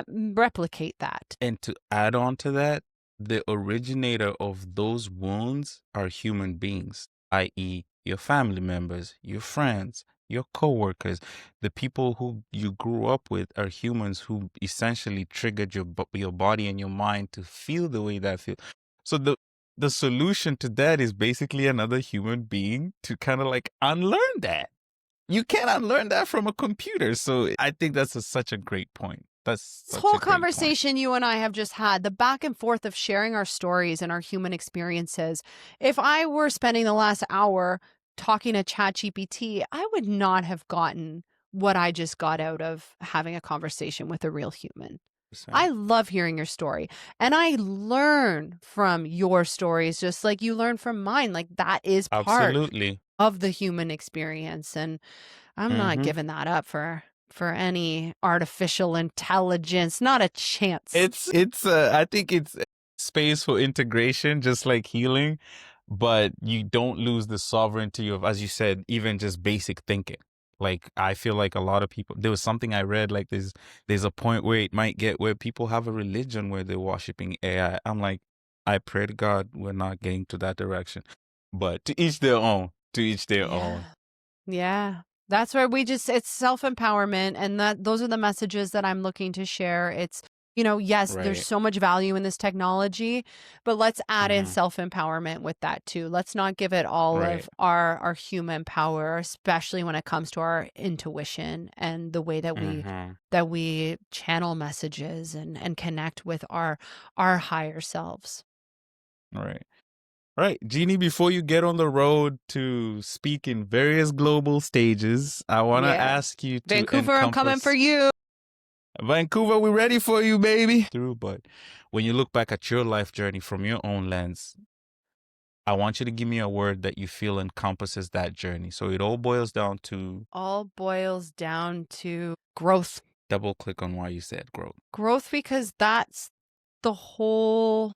replicate that. And to add on to that, the originator of those wounds are human beings, i.e., your family members, your friends, your coworkers, the people who you grew up with are humans who essentially triggered your body and your mind to feel the way that feel. So the solution to that is basically another human being to kind of like unlearn that. You can't unlearn that from a computer. So I think that's such a great point. That's This such whole a great point. conversation you and I have just had, the back and forth of sharing our stories and our human experiences. If I were spending the last hour talking to ChatGPT, I would not have gotten what I just got out of having a conversation with a real human. I 100%. love hearing your story and I learn from your stories just like you learn from mine. Like that is part Absolutely. of the human experience. And I'm not Hmm. giving that up for any artificial intelligence, not a chance. It's I think it's space for integration, just like healing, but you don't lose the sovereignty of, as you said, even just basic thinking. Like I feel like a lot of people, there was something I read, like there's a point where it might get where people have a religion where they're worshiping AI. I'm like, I pray to God we're not getting to that direction. But to each their own. To each their own. Yeah. Yeah. That's where it's self-empowerment and those are the messages that I'm looking to share. It's, yes, there's Right. so much value in this technology, but let's add in Hmm. self-empowerment with that too. Let's not give it all Right. of our human power, especially when it comes to our intuition and the way that we Hmm. that we channel messages and connect with our higher selves. Right. Right, Jeany, before you get on the road to speak in various global stages, I want to Yeah. ask you to Vancouver, I'm coming for encompass you. Vancouver, we're ready for you, baby. But when you look back at your life journey from your own lens, I want you to give me a word that you feel encompasses that journey. So it all boils down to All boils down to growth. double click on why you said growth. Growth, because that's the whole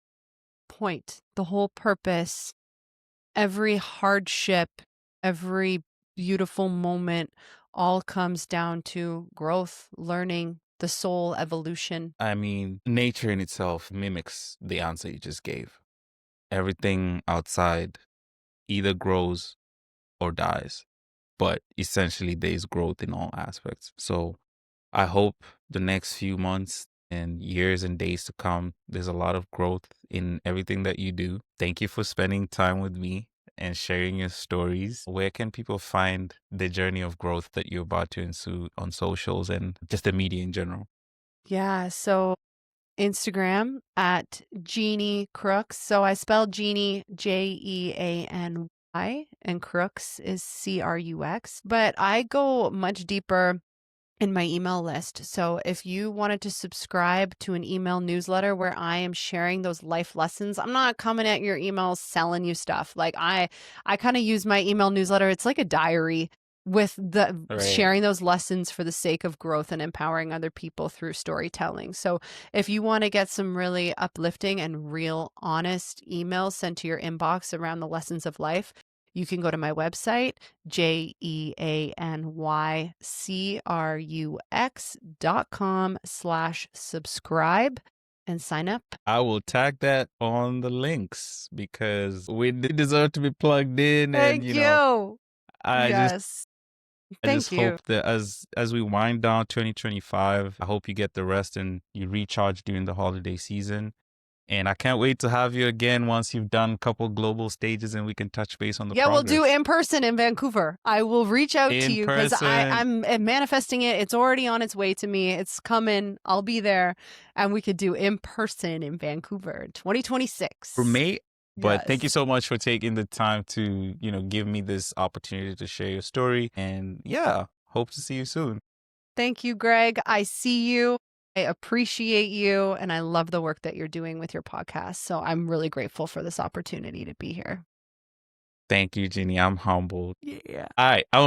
point, the whole purpose. Every hardship, every beautiful moment all comes down to growth, learning, the soul evolution. I mean, nature in itself mimics the answer you just gave. Everything outside either grows or dies, but essentially there's growth in all aspects. So I hope the next few months and years and days to come, there's a lot of growth in everything that you do. Thank you for spending time with me and sharing your stories. Where can people find the journey of growth that you're about to ensue on socials and just the media in general? Yeah, so Instagram at Jeany Crux. So I spelled Jeany Jeany, and Crux is Crux. But I go much deeper in my email list. So if you wanted to subscribe to an email newsletter where I am sharing those life lessons, I'm not coming at your emails selling you stuff. Like I kind of use my email newsletter. It's like a diary with the Right. sharing those lessons for the sake of growth and empowering other people through storytelling. So if you want to get some really uplifting and real honest emails sent to your inbox around the lessons of life, you can go to my website, JeanyCrux.com/subscribe and sign up. I will tag that on the links because we deserve to be plugged in. And, Thank you. I Yes. I just Thank you. hope that as we wind down 2025, I hope you get the rest and you recharge during the holiday season. And I can't wait to have you again once you've done a couple global stages and we can touch base on the Yeah, we'll do progress. in person in Vancouver. I will reach out to In you because person. I'm manifesting it. It's already on its way to me. It's coming. I'll be there. And we could do in person in Vancouver in 2026. For me, but thank you Yes. so much for taking the time to, give me this opportunity to share your story. And yeah, hope to see you soon. Thank you, Greg. I see you. I appreciate you. And I love the work that you're doing with your podcast. So I'm really grateful for this opportunity to be here. Thank you, Jeany. I'm humbled. Yeah. All right. I'm